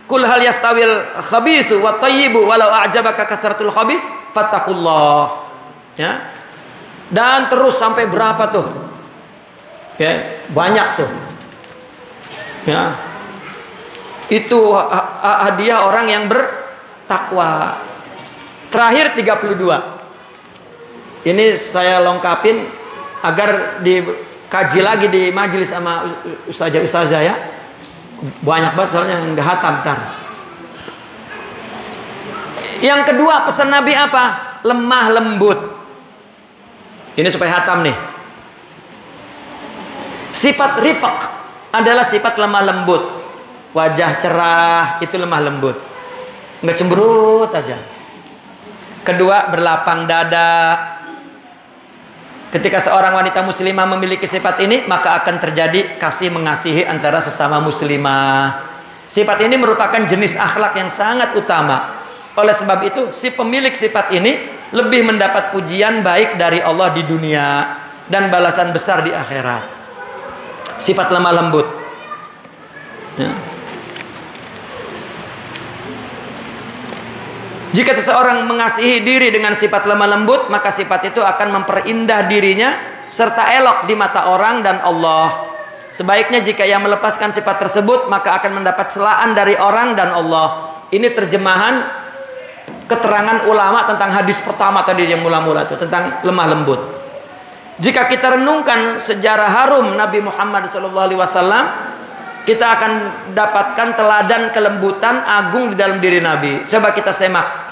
Kul hal yastawil khabisu wat thayyibu walau a'jabaka kasratul khabis fattaqullah. Ya. Dan terus sampai berapa tuh? Ya, banyak tuh. Ya. Itu hadiah orang yang bertakwa. Terakhir 32. Ini saya lengkapin agar dikaji lagi di majelis sama ustazah ya. Banyak banget soalnya nggak hatam ntar. Yang kedua, pesan Nabi apa? Lemah lembut. Ini supaya hatam nih. Sifat rifaq adalah sifat lemah lembut. Wajah cerah itu lemah lembut, nggak cemberut aja. Kedua, berlapang dada. Ketika seorang wanita muslimah memiliki sifat ini, maka akan terjadi kasih mengasihi antara sesama muslimah. Sifat ini merupakan jenis akhlak yang sangat utama. Oleh sebab itu, si pemilik sifat ini lebih mendapat pujian baik dari Allah di dunia dan balasan besar di akhirat. Sifat lemah lembut. Ya. Jika seseorang mengasihi diri dengan sifat lemah lembut, maka sifat itu akan memperindah dirinya serta elok di mata orang dan Allah. Sebaiknya jika ia melepaskan sifat tersebut, maka akan mendapat celaan dari orang dan Allah. Ini terjemahan keterangan ulama tentang hadis pertama tadi yang mula-mula itu tentang lemah lembut. Jika kita renungkan sejarah harum Nabi Muhammad SAW, kita akan dapatkan teladan kelembutan agung di dalam diri Nabi. Coba kita semak.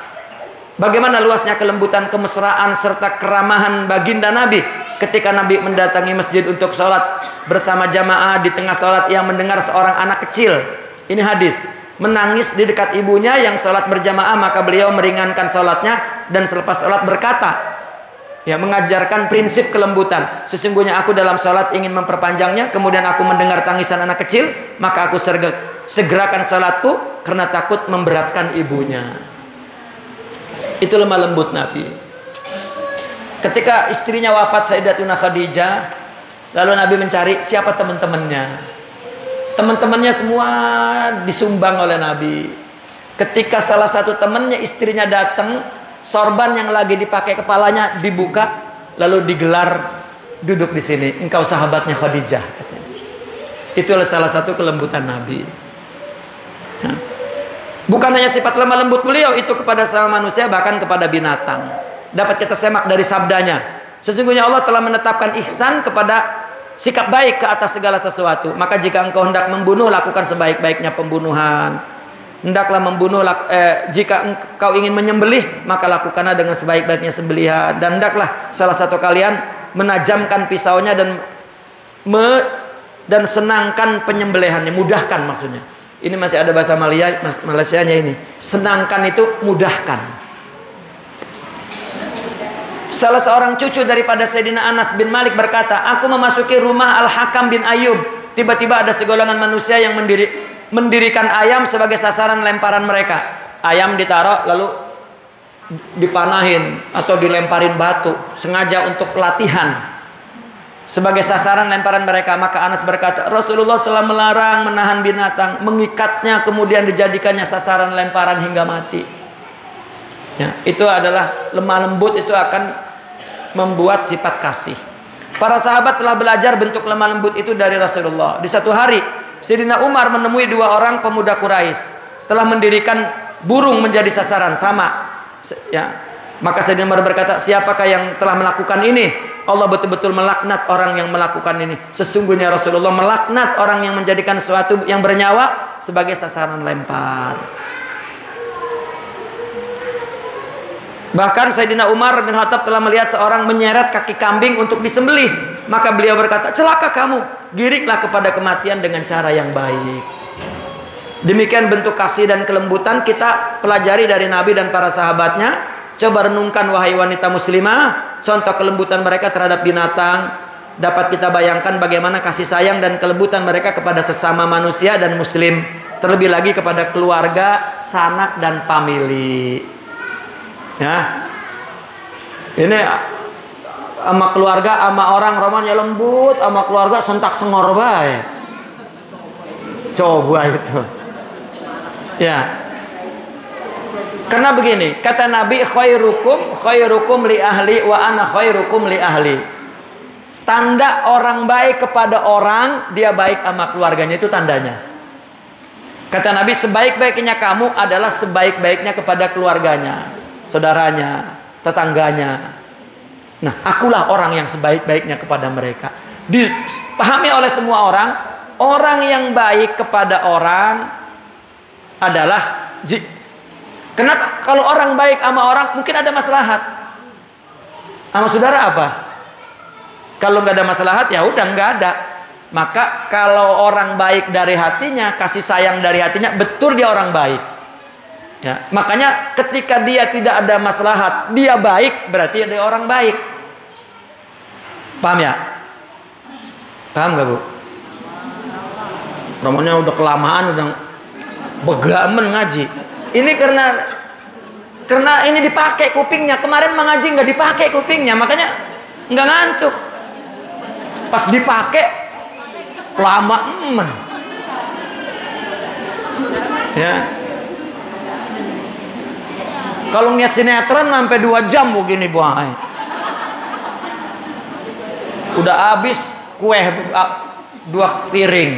Bagaimana luasnya kelembutan, kemesraan, serta keramahan baginda Nabi ketika Nabi mendatangi masjid untuk sholat bersama jamaah. Di tengah sholat ia mendengar seorang anak kecil, ini hadis, menangis di dekat ibunya yang sholat berjamaah. Maka beliau meringankan sholatnya dan selepas sholat berkata, ya, mengajarkan prinsip kelembutan. Sesungguhnya aku dalam sholat ingin memperpanjangnya, kemudian aku mendengar tangisan anak kecil, maka aku segerakan sholatku karena takut memberatkan ibunya. Itu lemah lembut Nabi. Ketika istrinya wafat, Sayyidatuna Khadijah, lalu Nabi mencari siapa teman-temannya. Teman-temannya semua disumbang oleh Nabi. Ketika salah satu temannya, istrinya datang, sorban yang lagi dipakai kepalanya dibuka, lalu digelar, duduk di sini, engkau sahabatnya Khadijah. Itulah salah satu kelembutan Nabi. Bukan hanya sifat lemah lembut beliau itu kepada sama manusia, bahkan kepada binatang. Dapat kita semak dari sabdanya, sesungguhnya Allah telah menetapkan ihsan kepada sikap baik ke atas segala sesuatu. Maka jika engkau hendak membunuh, lakukan sebaik-baiknya pembunuhan. Hendaklah membunuh, jika engkau ingin menyembelih, maka lakukanlah dengan sebaik-baiknya sembelihan. Dan hendaklah salah satu kalian menajamkan pisaunya dan senangkan penyembelihannya, mudahkan maksudnya. Ini masih ada bahasa Malaysianya ini. Senangkan itu mudahkan. Salah seorang cucu daripada Sayyidina Anas bin Malik berkata, aku memasuki rumah Al-Hakam bin Ayyub. Tiba-tiba ada segolongan manusia yang mendirikan ayam sebagai sasaran lemparan mereka. Ayam ditaruh lalu dipanahin atau dilemparin batu sengaja untuk pelatihan sebagai sasaran lemparan mereka. Maka Anas berkata, Rasulullah telah melarang menahan binatang, mengikatnya kemudian dijadikannya sasaran lemparan hingga mati. Ya, itu adalah lemah lembut, itu akan membuat sifat kasih. Para sahabat telah belajar bentuk lemah lembut itu dari Rasulullah. Di satu hari Sayyidina Umar menemui dua orang pemuda Quraisy telah mendirikan burung menjadi sasaran sama. Ya. Maka Sayyidina Umar berkata, siapakah yang telah melakukan ini? Allah betul-betul melaknat orang yang melakukan ini. Sesungguhnya Rasulullah melaknat orang yang menjadikan sesuatu yang bernyawa sebagai sasaran lempar. Bahkan Sayyidina Umar bin Khattab telah melihat seorang menyeret kaki kambing untuk disembelih. Maka beliau berkata, celaka kamu, giringlah kepada kematian dengan cara yang baik. Demikian bentuk kasih dan kelembutan kita pelajari dari Nabi dan para sahabatnya. Coba renungkan wahai wanita muslimah, contoh kelembutan mereka terhadap binatang. Dapat kita bayangkan bagaimana kasih sayang dan kelembutan mereka kepada sesama manusia dan muslim. Terlebih lagi kepada keluarga, sanak dan famili. Ya. Ini sama keluarga, sama orang romannya lembut, sama keluarga sentak sengor bae. Coba itu. Ya. Karena begini, kata Nabi, khairukum li ahli wa ana khairukum li ahli. Tanda orang baik kepada orang, dia baik sama keluarganya, itu tandanya. Kata Nabi, sebaik-baiknya kamu adalah sebaik-baiknya kepada keluarganya, saudaranya, tetangganya. Nah, akulah orang yang sebaik-baiknya kepada mereka. Dipahami oleh semua orang, orang yang baik kepada orang adalah kenapa? Kalau orang baik sama orang mungkin ada maslahat. Sama saudara apa? Kalau nggak ada maslahat ya udah nggak ada. Maka kalau orang baik dari hatinya, kasih sayang dari hatinya, betul dia orang baik. Ya, makanya ketika dia tidak ada maslahat, dia baik, berarti dia orang baik. Paham ya? Paham nggak Bu? Romonya udah kelamaan, udah begamen ngaji. Ini karena ini dipakai kupingnya. Kemarin mengaji nggak dipakai kupingnya, makanya nggak ngantuk. Pas dipakai lama ya. Kalau ngeliat sinetron sampai 2 jam begini buah. Udah habis kue 2 piring.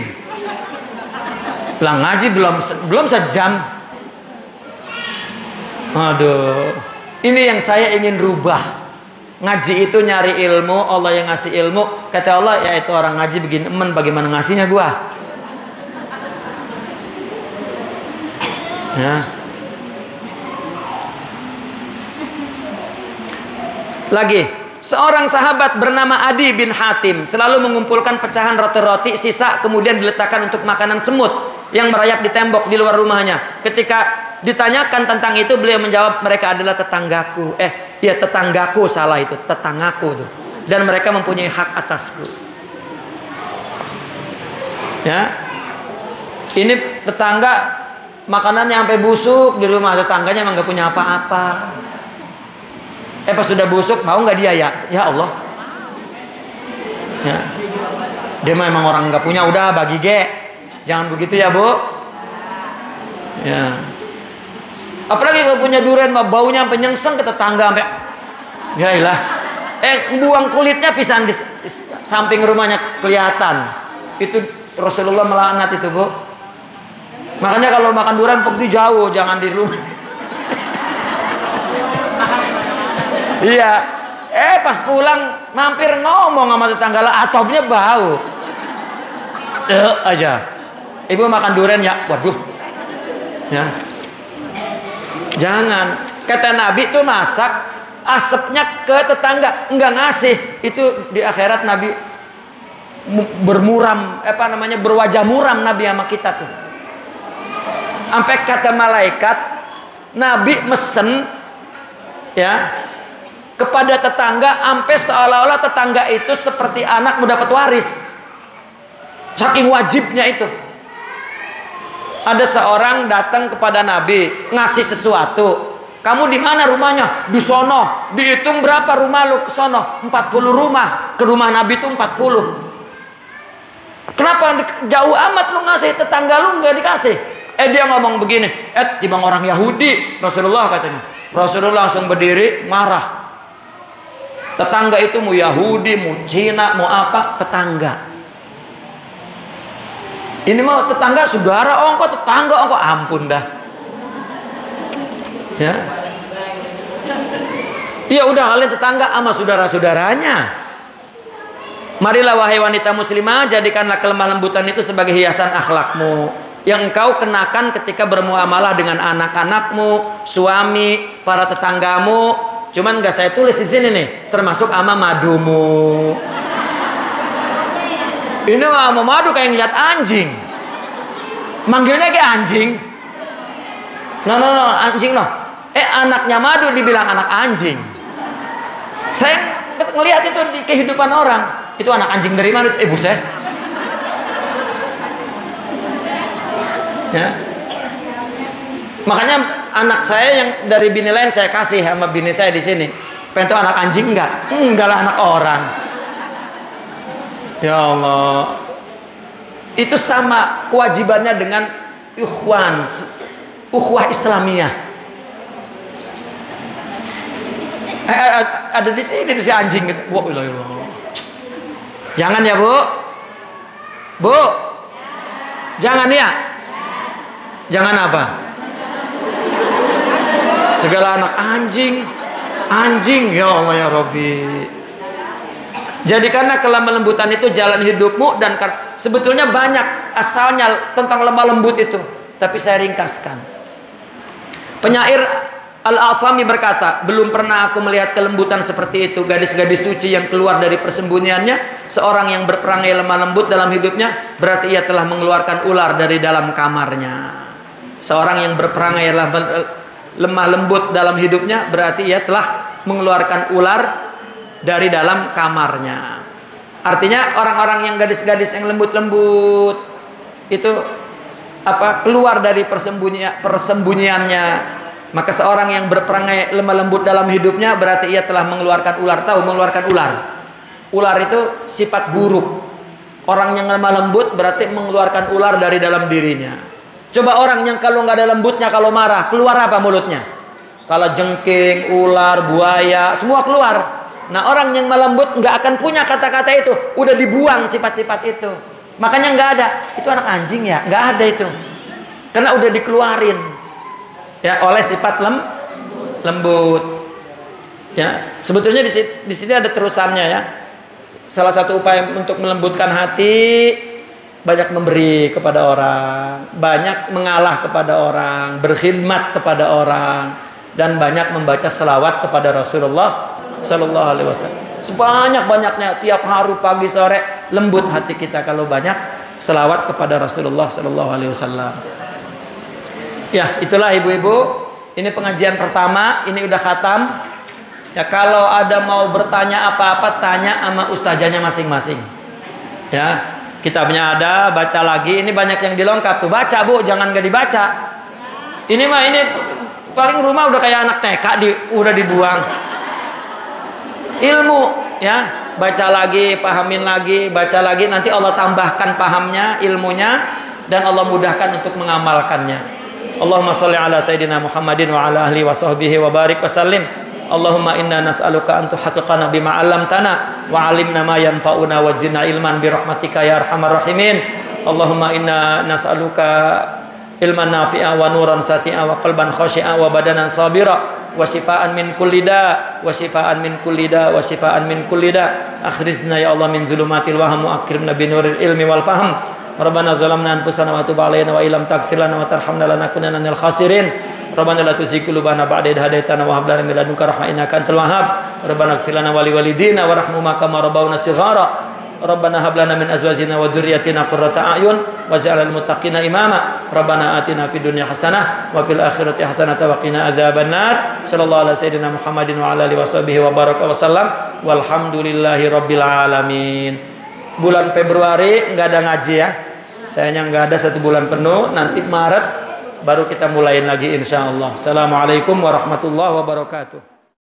Pulang ngaji belum sejam. Aduh, ini yang saya ingin rubah. Ngaji itu nyari ilmu, Allah yang ngasih ilmu. Kata Allah, ya itu orang ngaji begini, bagaimana ngasihnya gua? Ya. Lagi, seorang sahabat bernama Adi bin Hatim selalu mengumpulkan pecahan roti-roti sisa kemudian diletakkan untuk makanan semut yang merayap di tembok di luar rumahnya. Ketika ditanyakan tentang itu, beliau menjawab, mereka adalah tetanggaku. Tetanggaku, salah itu, tetanggaku tuh. Dan mereka mempunyai hak atasku. Ya. Ini tetangga makanannya sampai busuk di rumah tetangganya, emang nggak punya apa-apa. Pas sudah busuk, mau nggak dia ya? Ya Allah. Ya. Dia memang orang nggak punya, udah bagi Jangan begitu ya Bu. Ya. Apalagi kalau punya durian mah baunya sampai nyengseng ke tetangga sampai ya ilah. Buang kulitnya pisan di samping rumahnya kelihatan. Itu Rasulullah melaknat itu Bu. Makanya kalau makan durian pergi jauh, jangan di rumah. Iya. Pas pulang mampir ngomong sama tetangga lah, atopnya bau. Aja. Ibu makan durian ya, waduh. Ya. Jangan. Kata Nabi itu masak asapnya ke tetangga, enggak ngasih. Itu di akhirat Nabi bermuram, berwajah muram Nabi sama kita tuh. Sampai kata malaikat, Nabi mesen ya kepada tetangga sampai seolah-olah tetangga itu seperti anak mau dapat waris. Saking wajibnya itu. Ada seorang datang kepada Nabi ngasih sesuatu. Kamu di mana rumahnya? Di sono. Dihitung berapa rumah lu ke sono? 40 rumah. Ke rumah Nabi itu 40. Kenapa jauh amat lu ngasih, tetangga lu nggak dikasih? Dia ngomong begini, timbang orang Yahudi, Rasulullah katanya. Rasulullah langsung berdiri, marah. Tetangga itu mau Yahudi, mau Cina, mau apa, tetangga. Ini mau tetangga, saudara ongko, tetangga ongko, ampun dah. Ya, iya udah kalian tetangga sama saudara-saudaranya. Marilah wahai wanita muslimah, jadikanlah kelemah lembutan itu sebagai hiasan akhlakmu yang engkau kenakan ketika bermuamalah dengan anak-anakmu, suami, para tetanggamu. Cuman nggak saya tulis di sini nih, termasuk ama madumu. Ini mah ama madu kayak ngeliat anjing, manggilnya kayak anjing. No, anjing no. Anaknya madu dibilang anak anjing. Saya ngelihat itu di kehidupan orang. Itu anak anjing dari mana? Buset. Ya. Makanya anak saya yang dari bini lain saya kasih sama bini saya di sini. Pengen tuh anak anjing enggak? Enggak lah, anak orang. Ya Allah. Itu sama kewajibannya dengan ukhuwah Islamiyah. Ada di sini tuh si anjing gitu. Jangan ya, Bu. Bu. Jangan ya. Jangan apa? Segala anak anjing. Anjing, ya Allah ya Rabbi. Jadikanlah kelemah lembutan itu jalan hidupmu, dan sebetulnya banyak asalnya tentang lemah lembut itu, tapi saya ringkaskan. Penyair Al-Asami berkata, belum pernah aku melihat kelembutan seperti itu. Gadis-gadis suci yang keluar dari persembunyiannya. Seorang yang berperangai lemah lembut dalam hidupnya, berarti ia telah mengeluarkan ular dari dalam kamarnya. Seorang yang berperangai lemah lembut dalam hidupnya, berarti ia telah mengeluarkan ular dari dalam kamarnya. Artinya orang-orang yang gadis-gadis yang lembut-lembut itu keluar dari persembunyiannya. Maka seorang yang berperangai lemah lembut dalam hidupnya, berarti ia telah mengeluarkan ular. Tahu mengeluarkan ular? Ular itu sifat buruk. Orang yang lemah lembut berarti mengeluarkan ular dari dalam dirinya. Coba orang yang kalau nggak ada lembutnya, kalau marah, keluar apa mulutnya? Kalau jengking, ular, buaya, semua keluar. Nah, orang yang melembut nggak akan punya kata-kata itu. Udah dibuang sifat-sifat itu. Makanya nggak ada. Itu anak anjing ya? Nggak ada itu. Karena udah dikeluarin. Ya, oleh sifat lembut. Ya, sebetulnya di sini ada terusannya ya. Salah satu upaya untuk melembutkan hati, banyak memberi kepada orang, banyak mengalah kepada orang, berkhidmat kepada orang, dan banyak membaca selawat kepada Rasulullah Sallallahu Alaihi Wasallam. Sebanyak-banyaknya tiap hari pagi sore, lembut hati kita kalau banyak selawat kepada Rasulullah Sallallahu Alaihi Wasallam. Ya, itulah ibu-ibu. Ini pengajian pertama, ini udah khatam. Ya, kalau ada mau bertanya apa-apa, tanya sama ustazahnya masing-masing. Ya, kitabnya ada, baca lagi. Ini banyak yang dilengkap tuh. Baca, Bu, jangan gak dibaca. Ini mah ini paling rumah udah kayak anak TK udah dibuang. Ilmu, ya. Baca lagi, pahamin lagi, baca lagi. Nanti Allah tambahkan pahamnya, ilmunya, dan Allah mudahkan untuk mengamalkannya. Allahumma salli ala sayyidina Muhammadin wa ala ahli wa sahbihi wa barik wa sallim. Allahumma inna nas'aluka an tuhaqqiqana bima 'allamtana wa 'allimna ma yanfa'una wa zidna ilman bi rahmatika ya arhamar rahimin. Allahumma inna nas'aluka ilman nafi'a wa nuran sati'a wa qalban khashi'a wa badanan sabira wa shifaan min kulli da wa shifaan min kulli da wa shifaan min kulli da. Akhrijna ya Allah min zulumatil waham wa akrimna bi nuril ilmi wal fahm. Rabbana zalamna anfusana wa tub alaina wa illam taghfir lana wa tarhamna lanakunanna minal khasirin. Rabbana la tuzigh qulubana ba'da idh hadaitana wa hab lana min ladunka rahmah innaka antal wahhab. Rabbana ighfir lana wa liwalidina warhamhuma kama rabbawna shighara. Rabbana hab lana min azwajina wa dhurriyyatina qurrata a'yun waj'alna lil muttaqina imama. Rabbana atina fid dunya hasanah wa fil akhirati hasanah wa qina adzabannar. Sallallahu alaihi sayyidina Muhammadin wa ala alihi washabihi wa baraka wa sallam. Walhamdulillahi rabbil alamin. Bulan Februari enggak ada ngaji ya. Sayanya nggak ada 1 bulan penuh. Nanti Maret baru kita mulain lagi insya Allah. Assalamualaikum warahmatullahi wabarakatuh.